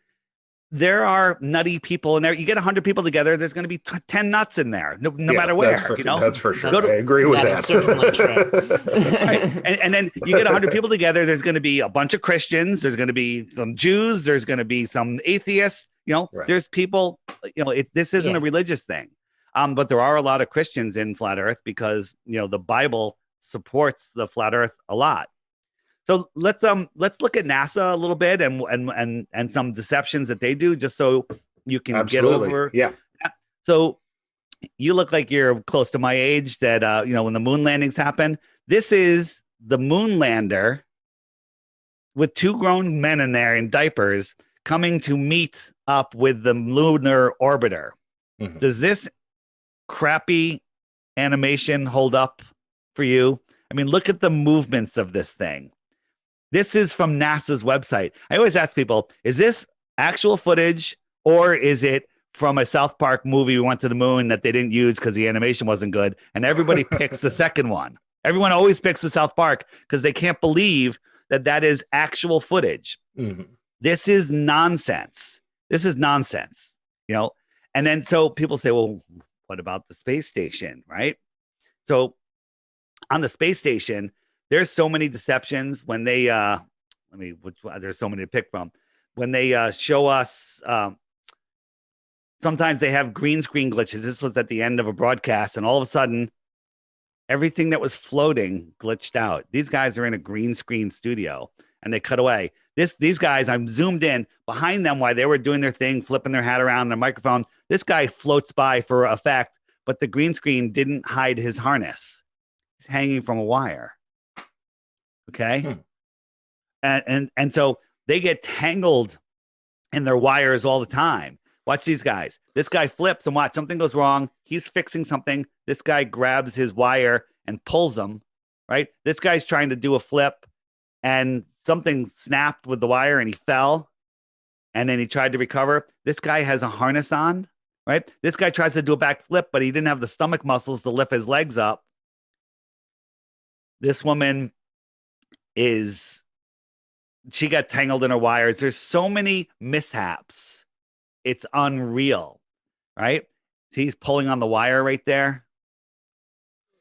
there are nutty people in there. You get 100 people together, there's going to be 10 nuts in there, no matter where. That's for sure. I agree with that. Certainly true. Right. And then you get 100 people together, there's going to be a bunch of Christians, there's going to be some Jews, there's going to be some atheists. There's people. This isn't a religious thing, but there are a lot of Christians in flat Earth because the Bible supports the flat Earth a lot. So let's look at NASA a little bit and some deceptions that they do, just so you can get over. Yeah. So you look like you're close to my age. That when the moon landings happen, this is the moon lander with 2 grown men in there in diapers coming to meet up with the lunar orbiter. Mm-hmm. Does this crappy animation hold up for you? I mean, look at the movements of this thing. This is from NASA's website. I always ask people, is this actual footage or is it from a South Park movie we went to the moon that they didn't use because the animation wasn't good? And everybody picks the second one. Everyone always picks the South Park because they can't believe that is actual footage. Mm-hmm. This is nonsense. And then so people say, well, what about the space station, right? So on the space station, there's so many deceptions when they there's so many to pick from. When they show us, sometimes they have green screen glitches. This was at the end of a broadcast, and all of a sudden, everything that was floating glitched out. These guys are in a green screen studio, and they cut away. These guys, I'm zoomed in behind them while they were doing their thing, flipping their hat around their microphone. This guy floats by for effect, but the green screen didn't hide his harness. He's hanging from a wire. Okay. And so they get tangled in their wires all the time. Watch these guys. This guy flips and watch something goes wrong. He's fixing something. This guy grabs his wire and pulls them, right? This guy's trying to do a flip and something snapped with the wire and he fell. And then he tried to recover. This guy has a harness on, right? This guy tries to do a back flip, but he didn't have the stomach muscles to lift his legs up. This woman she got tangled in her wires. There's so many mishaps. It's unreal, right? He's pulling on the wire right there.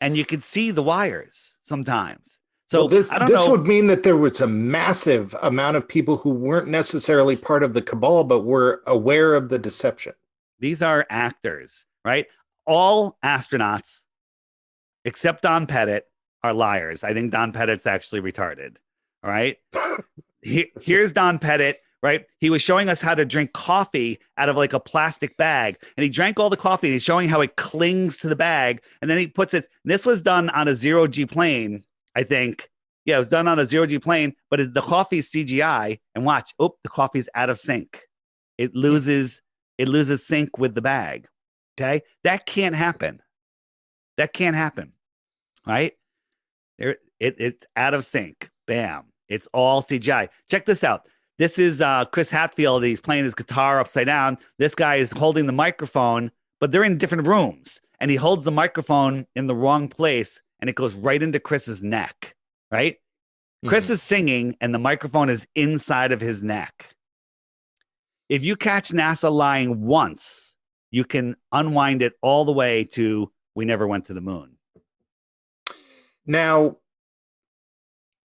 And you can see the wires sometimes. So this would mean that there was a massive amount of people who weren't necessarily part of the cabal, but were aware of the deception. These are actors, right? All astronauts except Don Pettit, are liars. I think Don Pettit's actually retarded. All right. Here's Don Pettit, right? He was showing us how to drink coffee out of like a plastic bag. And he drank all the coffee. And he's showing how it clings to the bag. And then he puts it. This was done on a zero-G plane, I think. Yeah, it was done on a zero-G plane, but the coffee's CGI. And watch, the coffee's out of sync. It loses sync with the bag. Okay? That can't happen. That can't happen. Right? It's out of sync. Bam. It's all CGI. Check this out. This is Chris Hadfield. He's playing his guitar upside down. This guy is holding the microphone, but they're in different rooms. And he holds the microphone in the wrong place, and it goes right into Chris's neck, right? Mm-hmm. Chris is singing, and the microphone is inside of his neck. If you catch NASA lying once, you can unwind it all the way to we never went to the moon. Now,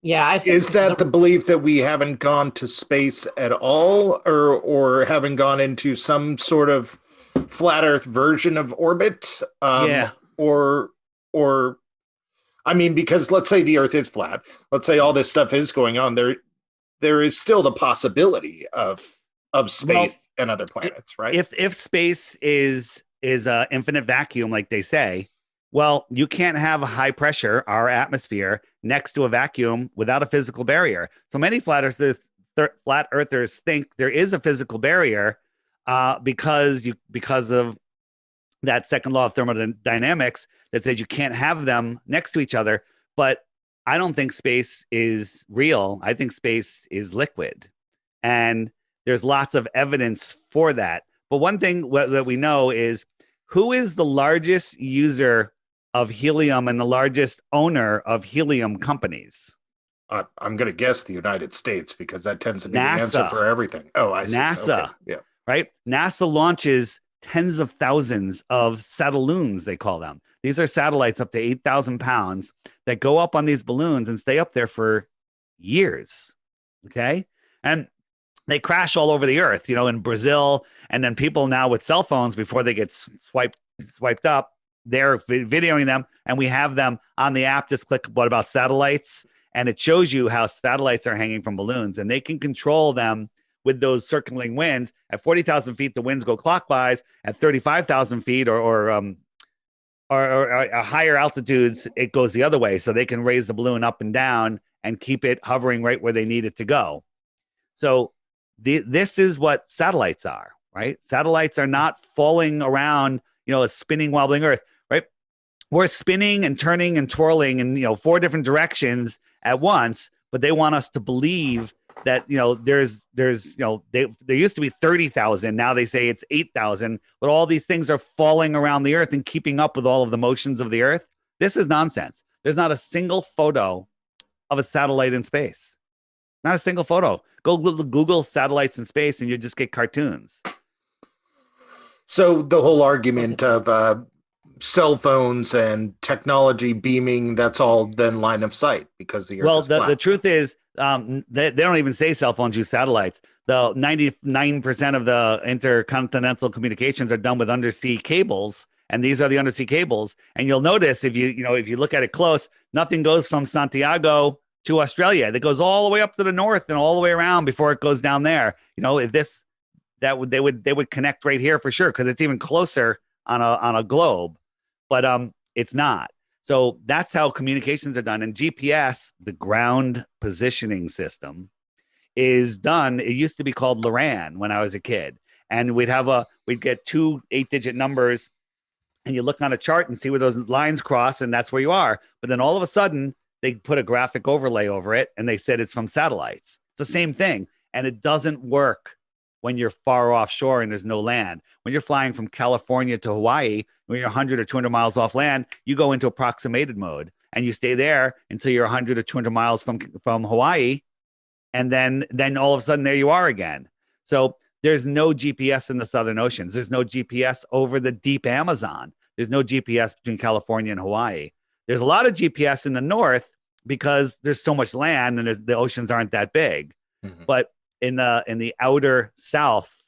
yeah, I think is that the belief that we haven't gone to space at all, or haven't gone into some sort of flat Earth version of orbit? Or I mean, because let's say the Earth is flat, let's say all this stuff is going on, there is still the possibility of space and other planets, right? If space is an infinite vacuum, like they say, well, you can't have a high pressure, our atmosphere, next to a vacuum without a physical barrier. So many flat earthers think there is a physical barrier because of that second law of thermodynamics that says you can't have them next to each other. But I don't think space is real. I think space is liquid. And there's lots of evidence for that. But one thing that we know is who is the largest user of helium and the largest owner of helium companies? I'm going to guess the United States, because that tends to be NASA. The answer for everything. Oh, I see. NASA. Okay. Yeah. Right? NASA launches tens of thousands of satelloons, they call them. These are satellites up to 8,000 pounds that go up on these balloons and stay up there for years. Okay? And they crash all over the earth, in Brazil. And then people now with cell phones, before they get swiped up, they're videoing them, and we have them on the app. Just click what about satellites, and it shows you how satellites are hanging from balloons, and they can control them with those circling winds. At 40,000 feet, the winds go clockwise. At 35,000 feet or higher altitudes, it goes the other way. So they can raise the balloon up and down and keep it hovering right where they need it to go. So this is what satellites are, right? Satellites are not falling around, a spinning, wobbling Earth. We're spinning and turning and twirling in 4 different directions at once, but they want us to believe that there used to be 30,000, now they say it's 8,000, but all these things are falling around the Earth and keeping up with all of the motions of the Earth. This is nonsense. There's not a single photo of a satellite in space. Not a single photo. Go Google satellites in space and you just get cartoons. So the whole argument of cell phones and technology beaming, that's all then line of sight because the Earth is flat. The truth is they don't even say cell phones use satellites. The 99% of the intercontinental communications are done with undersea cables, and these are the undersea cables. And you'll notice if you look at it close, nothing goes from Santiago to Australia. It goes all the way up to the north and all the way around before it goes down there. They would connect right here for sure, because it's even closer on a globe. But it's not. So that's how communications are done. And GPS, the ground positioning system, is done. It used to be called LORAN when I was a kid. And we'd get 2 8-digit numbers, and you look on a chart and see where those lines cross, and that's where you are. But then all of a sudden, they put a graphic overlay over it, and they said it's from satellites. It's the same thing. And it doesn't work when you're far offshore and there's no land. When you're flying from California to Hawaii, when you're 100 or 200 miles off land, you go into approximated mode and you stay there until you're 100 or 200 miles from Hawaii. And then all of a sudden there you are again. So there's no GPS in the Southern Oceans. There's no GPS over the deep Amazon. There's no GPS between California and Hawaii. There's a lot of GPS in the north because there's so much land and the oceans aren't that big. Mm-hmm. But in the outer south,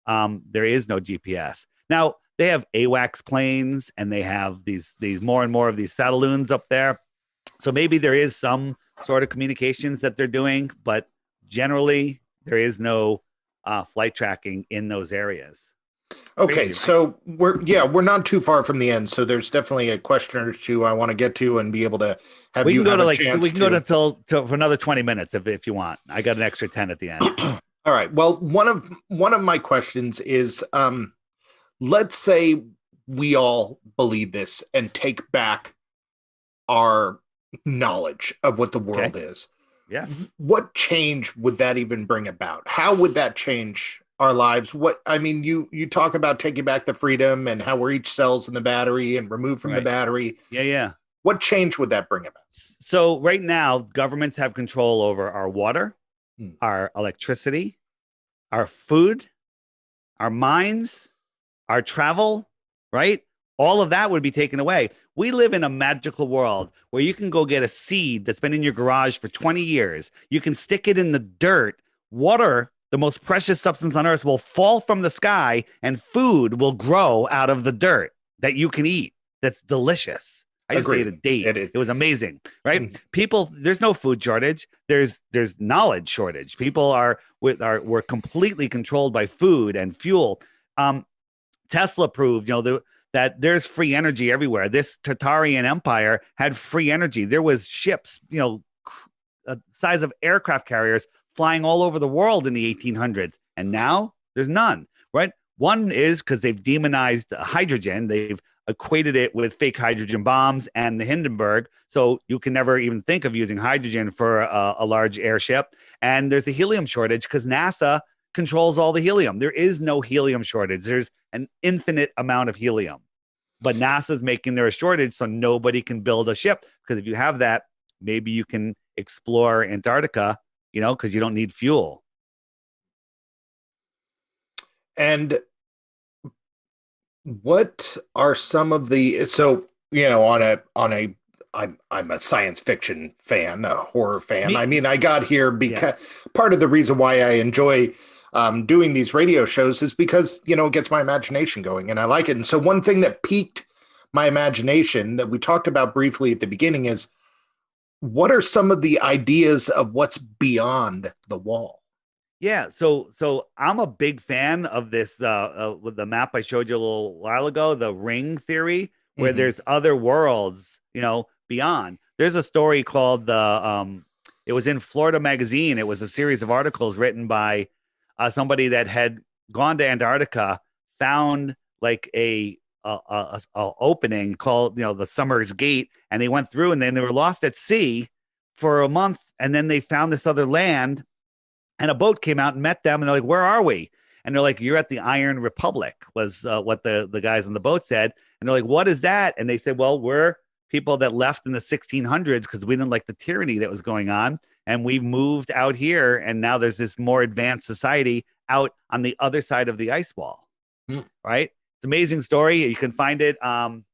there is no GPS. Now, they have AWACS planes, and they have these more and more of these satelloons up there. So maybe there is some sort of communications that they're doing, but generally there is no flight tracking in those areas. Okay, Crazy, right? so we're not too far from the end. So there's definitely a question or two I want to get to and be able to have We you can go have to a like chance we can go to. to for another 20 minutes if you want. I got an extra 10 at the end. All right. Well, one of my questions is, let's say we all believe this and take back our knowledge of what the world is. Yeah. What change would that even bring about? How would that change our lives? You talk about taking back the freedom and how we're each cells in the battery and removed from the battery. Yeah. What change would that bring about? So right now, governments have control over our water, our electricity, our food, our minds, our travel, right? All of that would be taken away. We live in a magical world where you can go get a seed that's been in your garage for 20 years. You can stick it in the dirt. Water, the most precious substance on earth, will fall from the sky, and food will grow out of the dirt that you can eat. That's delicious. I just ate a date. It was amazing, right? People, there's no food shortage. There's knowledge shortage. People we're completely controlled by food and fuel. Tesla proved, that there's free energy everywhere. This Tartarian empire had free energy. There was ships, size of aircraft carriers flying all over the world in the 1800s. And now there's none, right? One is because they've demonized hydrogen. They've equated it with fake hydrogen bombs and the Hindenburg. So you can never even think of using hydrogen for a large airship. And there's a helium shortage because NASA controls all the helium. There is no helium shortage. There's an infinite amount of helium, but NASA's making there a shortage so nobody can build a ship. Because if you have that, maybe you can explore Antarctica, because you don't need fuel. And what are some of the, I'm a science fiction fan, a horror fan. I got here because part of the reason why I enjoy doing these radio shows is because, it gets my imagination going and I like it. And so one thing that piqued my imagination that we talked about briefly at the beginning is, what are some of the ideas of what's beyond the wall? Yeah. So I'm a big fan of this, with the map I showed you a little while ago, the ring theory, where there's other worlds, beyond. There's a story called it was in Florida Magazine. It was a series of articles written by somebody that had gone to Antarctica, found like a opening called, the Summer's Gate, and they went through, and then they were lost at sea for a month, and then they found this other land, and a boat came out and met them, and they're like, "Where are we?" And they're like, "You're at the Iron Republic," was what the guys on the boat said, and they're like, "What is that?" And they said, "Well, we're people that left in the 1600s because we didn't like the tyranny that was going on, and we moved out here, and now there's this more advanced society out on the other side of the ice wall." Right? It's an amazing story. You can find it on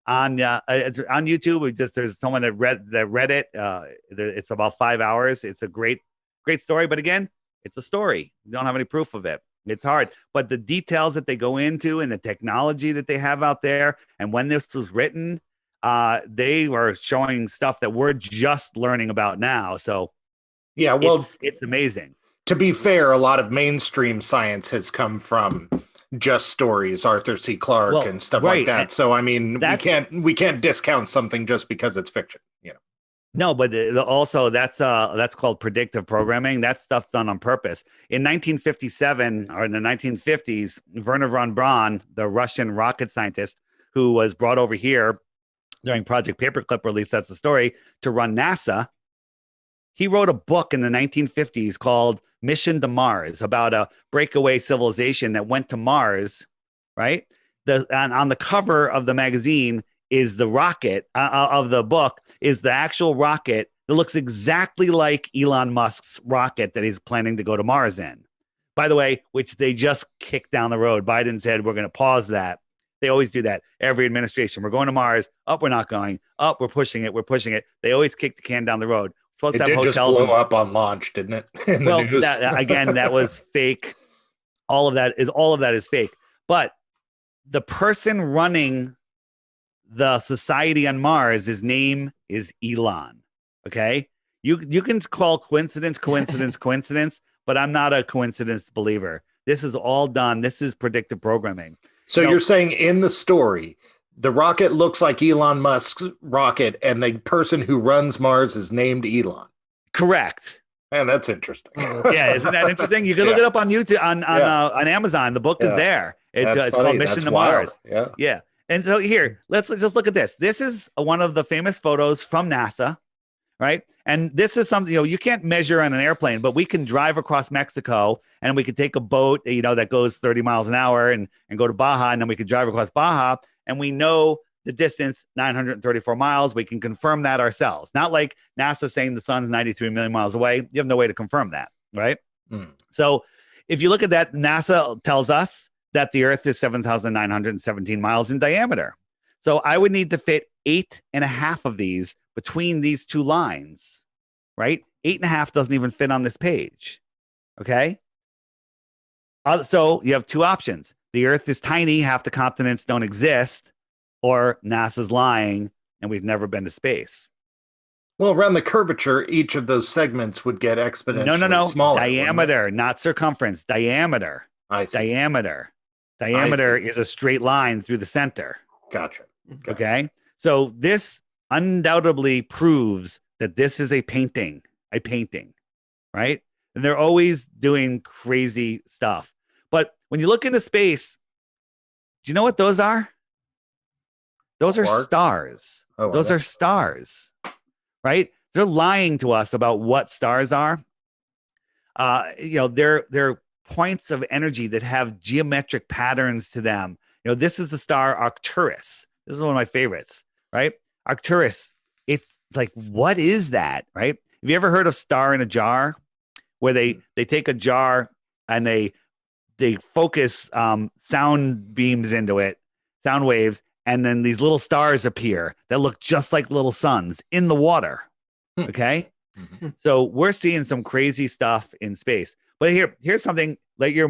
YouTube. There's someone that read it. It's about 5 hours. It's a great story, but again, it's a story. You don't have any proof of it. It's hard, but the details that they go into and the technology that they have out there, and when this was written, they were showing stuff that we're just learning about now. So yeah, well, it's amazing. To be fair, a lot of mainstream science has come from just stories, Arthur C. Clarke and stuff like that. So we can't discount something just because it's fiction, No, but also that's called predictive programming. That stuff's done on purpose. In 1957 or in the 1950s, Werner von Braun, the Russian rocket scientist who was brought over here during Project Paperclip release, that's the story, to run NASA, he wrote a book in the 1950s called Mission to Mars, about a breakaway civilization that went to Mars, right? And on the cover of the magazine is the rocket of the book, is the actual rocket that looks exactly like Elon Musk's rocket that he's planning to go to Mars in. By the way, which they just kicked down the road. Biden said, we're going to pause that. They always do that. Every administration, we're going to Mars. Up, we're not going. Up, we're pushing it. We're pushing it. They always kick the can down the road. Supposed it to have did hotels just blow up on launch, didn't it? In the news. Again, that was fake. All of that is fake. But the person running the society on Mars, his name is Elon. Okay. You can call coincidence, but I'm not a coincidence believer. This is all done. This is predictive programming. So you're saying in the story, the rocket looks like Elon Musk's rocket, and the person who runs Mars is named Elon. Correct. Man, that's interesting. Yeah, isn't that interesting? You can look it up on YouTube, on Amazon. The book is there. It's called Mission to Mars. Yeah. And so here, let's just look at this. This is one of the famous photos from NASA, right? And this is something, you can't measure on an airplane, but we can drive across Mexico and we could take a boat, that goes 30 miles an hour and go to Baja, and then we could drive across Baja, and we know the distance, 934 miles. We can confirm that ourselves. Not like NASA saying the sun's 93 million miles away. You have no way to confirm that, right? So if you look at that, NASA tells us that the Earth is 7,917 miles in diameter. So I would need to fit 8.5 of these between these two lines, right? 8.5 doesn't even fit on this page, okay? So you have two options. The Earth is tiny, half the continents don't exist, or NASA's lying and we've never been to space. Well, around the curvature, each of those segments would get exponentially smaller. Diameter, not circumference. Diameter. I see. Diameter is a straight line through the center. Gotcha. Okay. So this undoubtedly proves that this is a painting, right? And they're always doing crazy stuff. But when you look into space, do you know what those are? Those are stars. Those are stars, right? They're lying to us about what stars are. They're points of energy that have geometric patterns to them. This is the star Arcturus. This is one of my favorites, right? Arcturus. It's like, what is that, right? Have you ever heard of star in a jar, where they take a jar and they focus sound beams into it, sound waves, and then these little stars appear that look just like little suns in the water. Okay. So we're seeing some crazy stuff in space. But here's something like you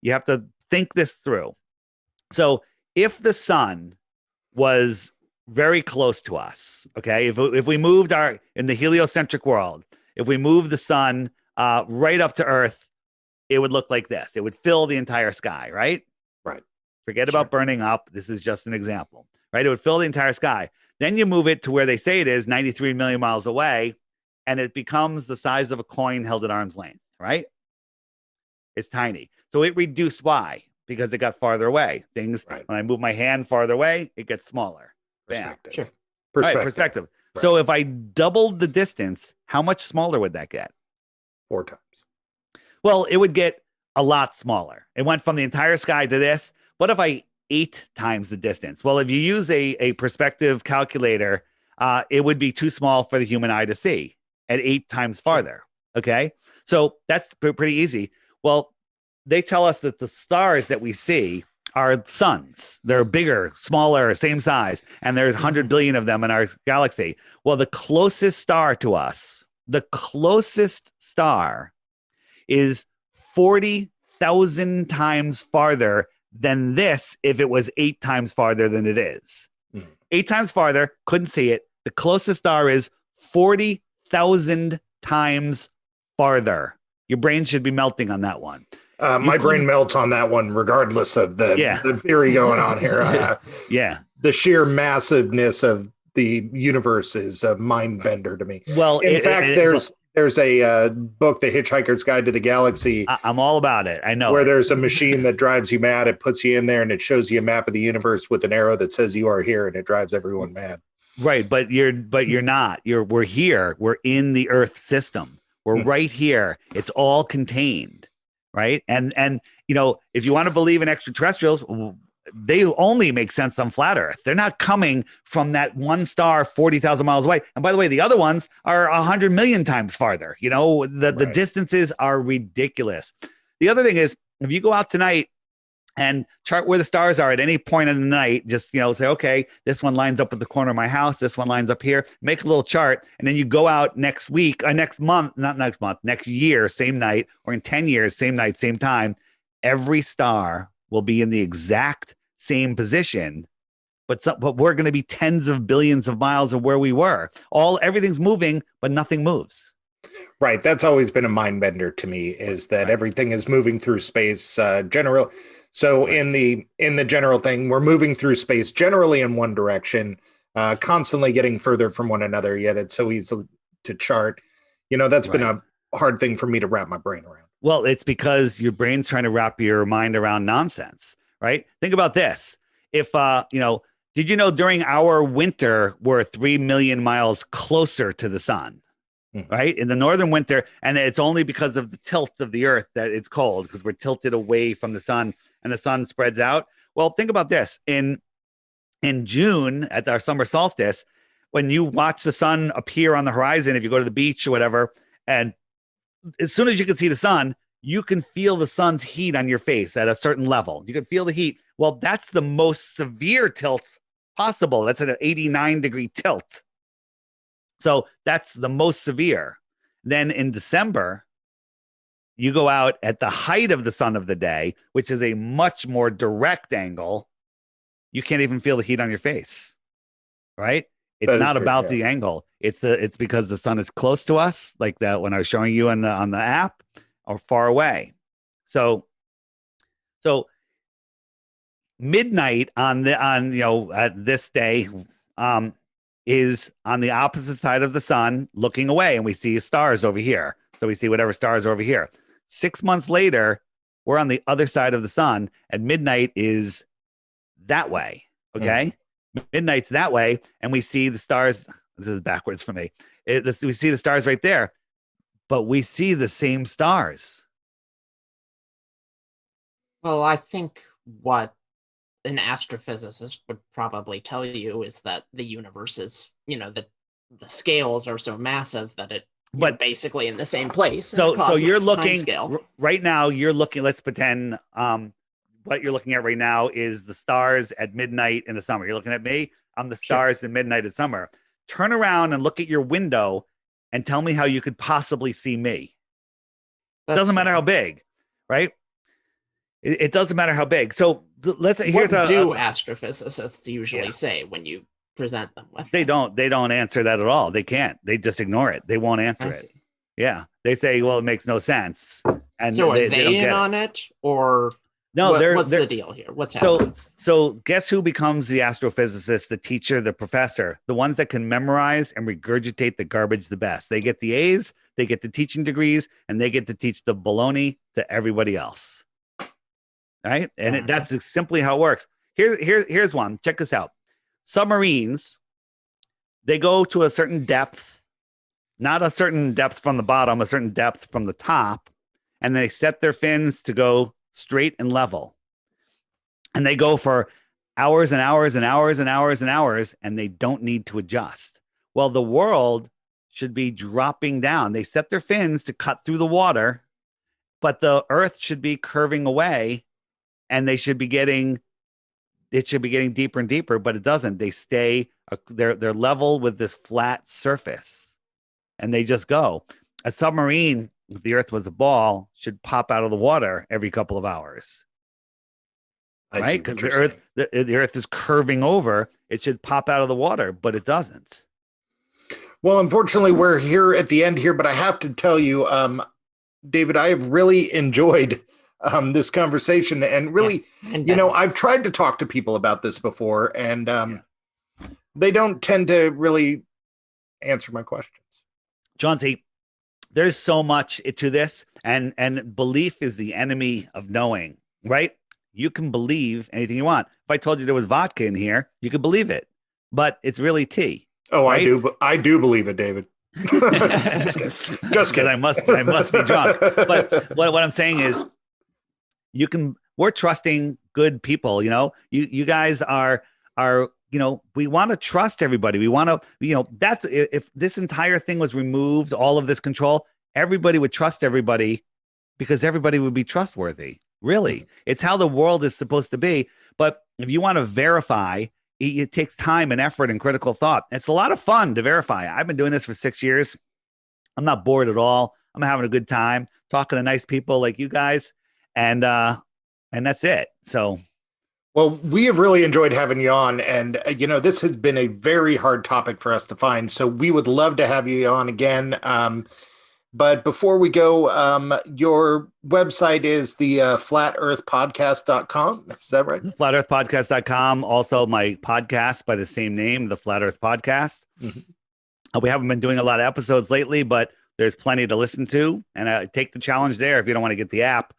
have to think this through. So if the sun was very close to us, okay, if we moved in the heliocentric world, if we moved the sun right up to Earth, it would look like this. It would fill the entire sky, right? Right. Forget about burning up. This is just an example, right? It would fill the entire sky. Then you move it to where they say it is, 93 million miles away, and it becomes the size of a coin held at arm's length, right? It's tiny. So it reduced. Why? Because it got farther away. When I move my hand farther away, it gets smaller. Perspective. Bam. Sure. Perspective. Right. So if I doubled the distance, how much smaller would that get? 4 times. Well, it would get a lot smaller. It went from the entire sky to this. What if I 8 times the distance? Well, if you use a perspective calculator, it would be too small for the human eye to see at 8 times farther. Okay. So that's pretty easy. Well, they tell us that the stars that we see are suns. They're bigger, smaller, same size. And there's 100 billion of them in our galaxy. Well, the closest star to us, is 40,000 times farther than this if it was 8 times farther than it is. 8 times farther, couldn't see it. The closest star is 40,000 times farther. Your brain should be melting on that one. My brain melts on that one, regardless of the theory going on here. The sheer massiveness of the universe is a mind bender to me. Well, in fact, there's a book, The Hitchhiker's Guide to the Galaxy. I'm all about it. I know. Where there's a machine that drives you mad. It puts you in there and it shows you a map of the universe with an arrow that says you are here, and it drives everyone mad. Right, but you're not. We're here. We're in the Earth system. We're right here. It's all contained, right? And if you want to believe in extraterrestrials, they only make sense on flat Earth. They're not coming from that one star 40,000 miles away. And by the way, the other ones are 100 million times farther. The distances are ridiculous. The other thing is, if you go out tonight and chart where the stars are at any point in the night, just, say, okay, this one lines up at the corner of my house. This one lines up here, make a little chart. And then you go out next year, same night, or in 10 years, same night, same time. Every star will be in the exact same position, but we're going to be tens of billions of miles of where we were. Everything's moving, but nothing moves. Right. That's always been a mind bender to me, is that everything is moving through space. So in the general thing, we're moving through space generally in one direction, constantly getting further from one another, yet it's so easy to chart. That's been a hard thing for me to wrap my brain around. Well, it's because your brain's trying to wrap your mind around nonsense, right? Think about this. If, did you know during our winter, we're 3 million miles closer to the sun, right? In the northern winter, and it's only because of the tilt of the earth that it's cold, because we're tilted away from the sun and the sun spreads out. Well, think about this. In June at our summer solstice, when you watch the sun appear on the horizon, if you go to the beach or whatever, and as soon as you can see the sun, you can feel the sun's heat on your face at a certain level. You can feel the heat. Well, that's the most severe tilt possible. That's an 89-degree tilt. So that's the most severe. Then in December, you go out at the height of the sun of the day, which is a much more direct angle. You can't even feel the heat on your face, right? It's not about the angle. It's because the sun is close to us, like that when I was showing you on the app, or far away. So midnight at this day is on the opposite side of the sun, looking away, and we see stars over here. So we see whatever stars are over here. 6 months later, we're on the other side of the sun, and midnight is that way. Okay. Midnight's that way, and we see the stars. This is backwards for me. We see the stars right there, but we see the same stars. Well, I think what an astrophysicist would probably tell you is that the universe is, the scales are so massive that you're basically in the same place. So you're looking right now. You're looking. Let's pretend. What you're looking at right now is the stars at midnight in the summer. You're looking at me. I'm the stars at midnight in summer. Turn around and look at your window and tell me how you could possibly see me. It doesn't matter how big, right? It doesn't matter how big. So what do astrophysicists usually say when you present them with they don't answer that at all. They can't. They just ignore it. They won't answer it. Yeah. They say, well, it makes no sense. And so are they in on it, or no? What's the deal here? What's happening? So guess who becomes the astrophysicist, the teacher, the professor? The ones that can memorize and regurgitate the garbage the best. They get the A's, they get the teaching degrees, and they get to teach the baloney to everybody else. Right? And that's simply how it works. Here's one. Check this out. Submarines, they go to a certain depth, not a certain depth from the bottom, a certain depth from the top, and they set their fins to go straight and level. And they go for hours and hours and hours and hours and hours, and they don't need to adjust. Well, the world should be dropping down. They set their fins to cut through the water, but the earth should be curving away, and it should be getting deeper and deeper, but it doesn't. They stay, they're level with this flat surface, and they just go. A submarine, if the earth was a ball, should pop out of the water every couple of hours. Right? Because the earth is curving over. It should pop out of the water, but it doesn't. Well, unfortunately, we're here at the end here, but I have to tell you, David, I have really enjoyed this conversation, and really, I've tried to talk to people about this before, and they don't tend to really answer my questions. John, there's so much to this, and belief is the enemy of knowing, right? You can believe anything you want. If I told you there was vodka in here, you could believe it, but it's really tea. Oh, right? I do believe it, David. Just kidding. I must be drunk. But what I'm saying is, we're trusting good people. You guys are, we want to trust everybody. We want to, that's, if this entire thing was removed, all of this control, everybody would trust everybody because everybody would be trustworthy. Really. It's how the world is supposed to be. But if you want to verify, it takes time and effort and critical thought. It's a lot of fun to verify. I've been doing this for 6 years. I'm not bored at all. I'm having a good time talking to nice people like you guys. And And that's it. So, well, we have really enjoyed having you on. And, this has been a very hard topic for us to find. So we would love to have you on again. But before we go, your website is the flatearthpodcast.com. Is that right? Flatearthpodcast.com. Also, my podcast by the same name, the Flat Earth Podcast. Mm-hmm. We haven't been doing a lot of episodes lately, but there's plenty to listen to. And take the challenge there if you don't want to get the app.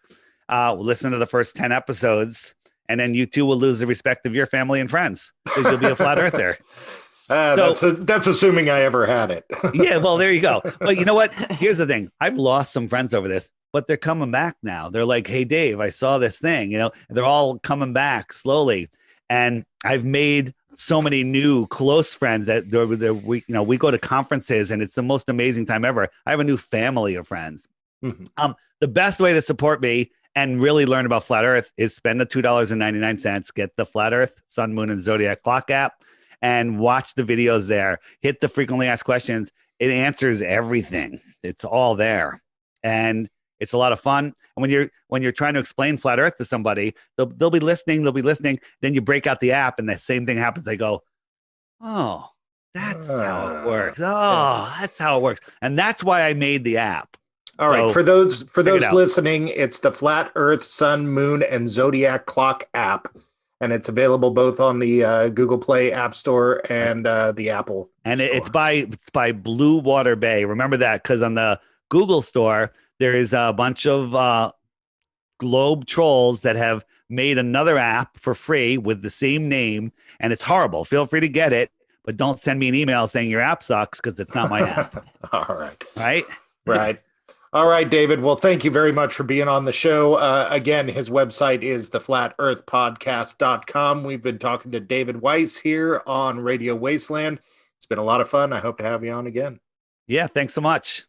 Listen to the first 10 episodes, and then you too will lose the respect of your family and friends because you'll be a flat earther. That's assuming I ever had it. Yeah, well, there you go. But you know what? Here's the thing. I've lost some friends over this, but they're coming back now. They're like, hey, Dave, I saw this thing. They're all coming back slowly. And I've made so many new close friends that we go to conferences, and it's the most amazing time ever. I have a new family of friends. Mm-hmm. The best way to support me and really learn about Flat Earth is spend the $2.99, get the Flat Earth, Sun, Moon, and Zodiac clock app, and watch the videos there. Hit the frequently asked questions. It answers everything. It's all there. And it's a lot of fun. And when you're trying to explain Flat Earth to somebody, they'll be listening. Then you break out the app and the same thing happens. They go, oh, that's how it works. Oh, that's how it works. And that's why I made the app. All right. For those listening, it's the Flat Earth, Sun, Moon, and Zodiac clock app. And it's available both on the Google Play App Store and the Apple. And Store. It's by Blue Water Bay. Remember that, because on the Google Store, there is a bunch of globe trolls that have made another app for free with the same name, and it's horrible. Feel free to get it, but don't send me an email saying your app sucks, because it's not my app. All right. Right. All right, David. Well, thank you very much for being on the show. Again, his website is theflatearthpodcast.com. We've been talking to David Weiss here on Radio Wasteland. It's been a lot of fun. I hope to have you on again. Yeah, thanks so much.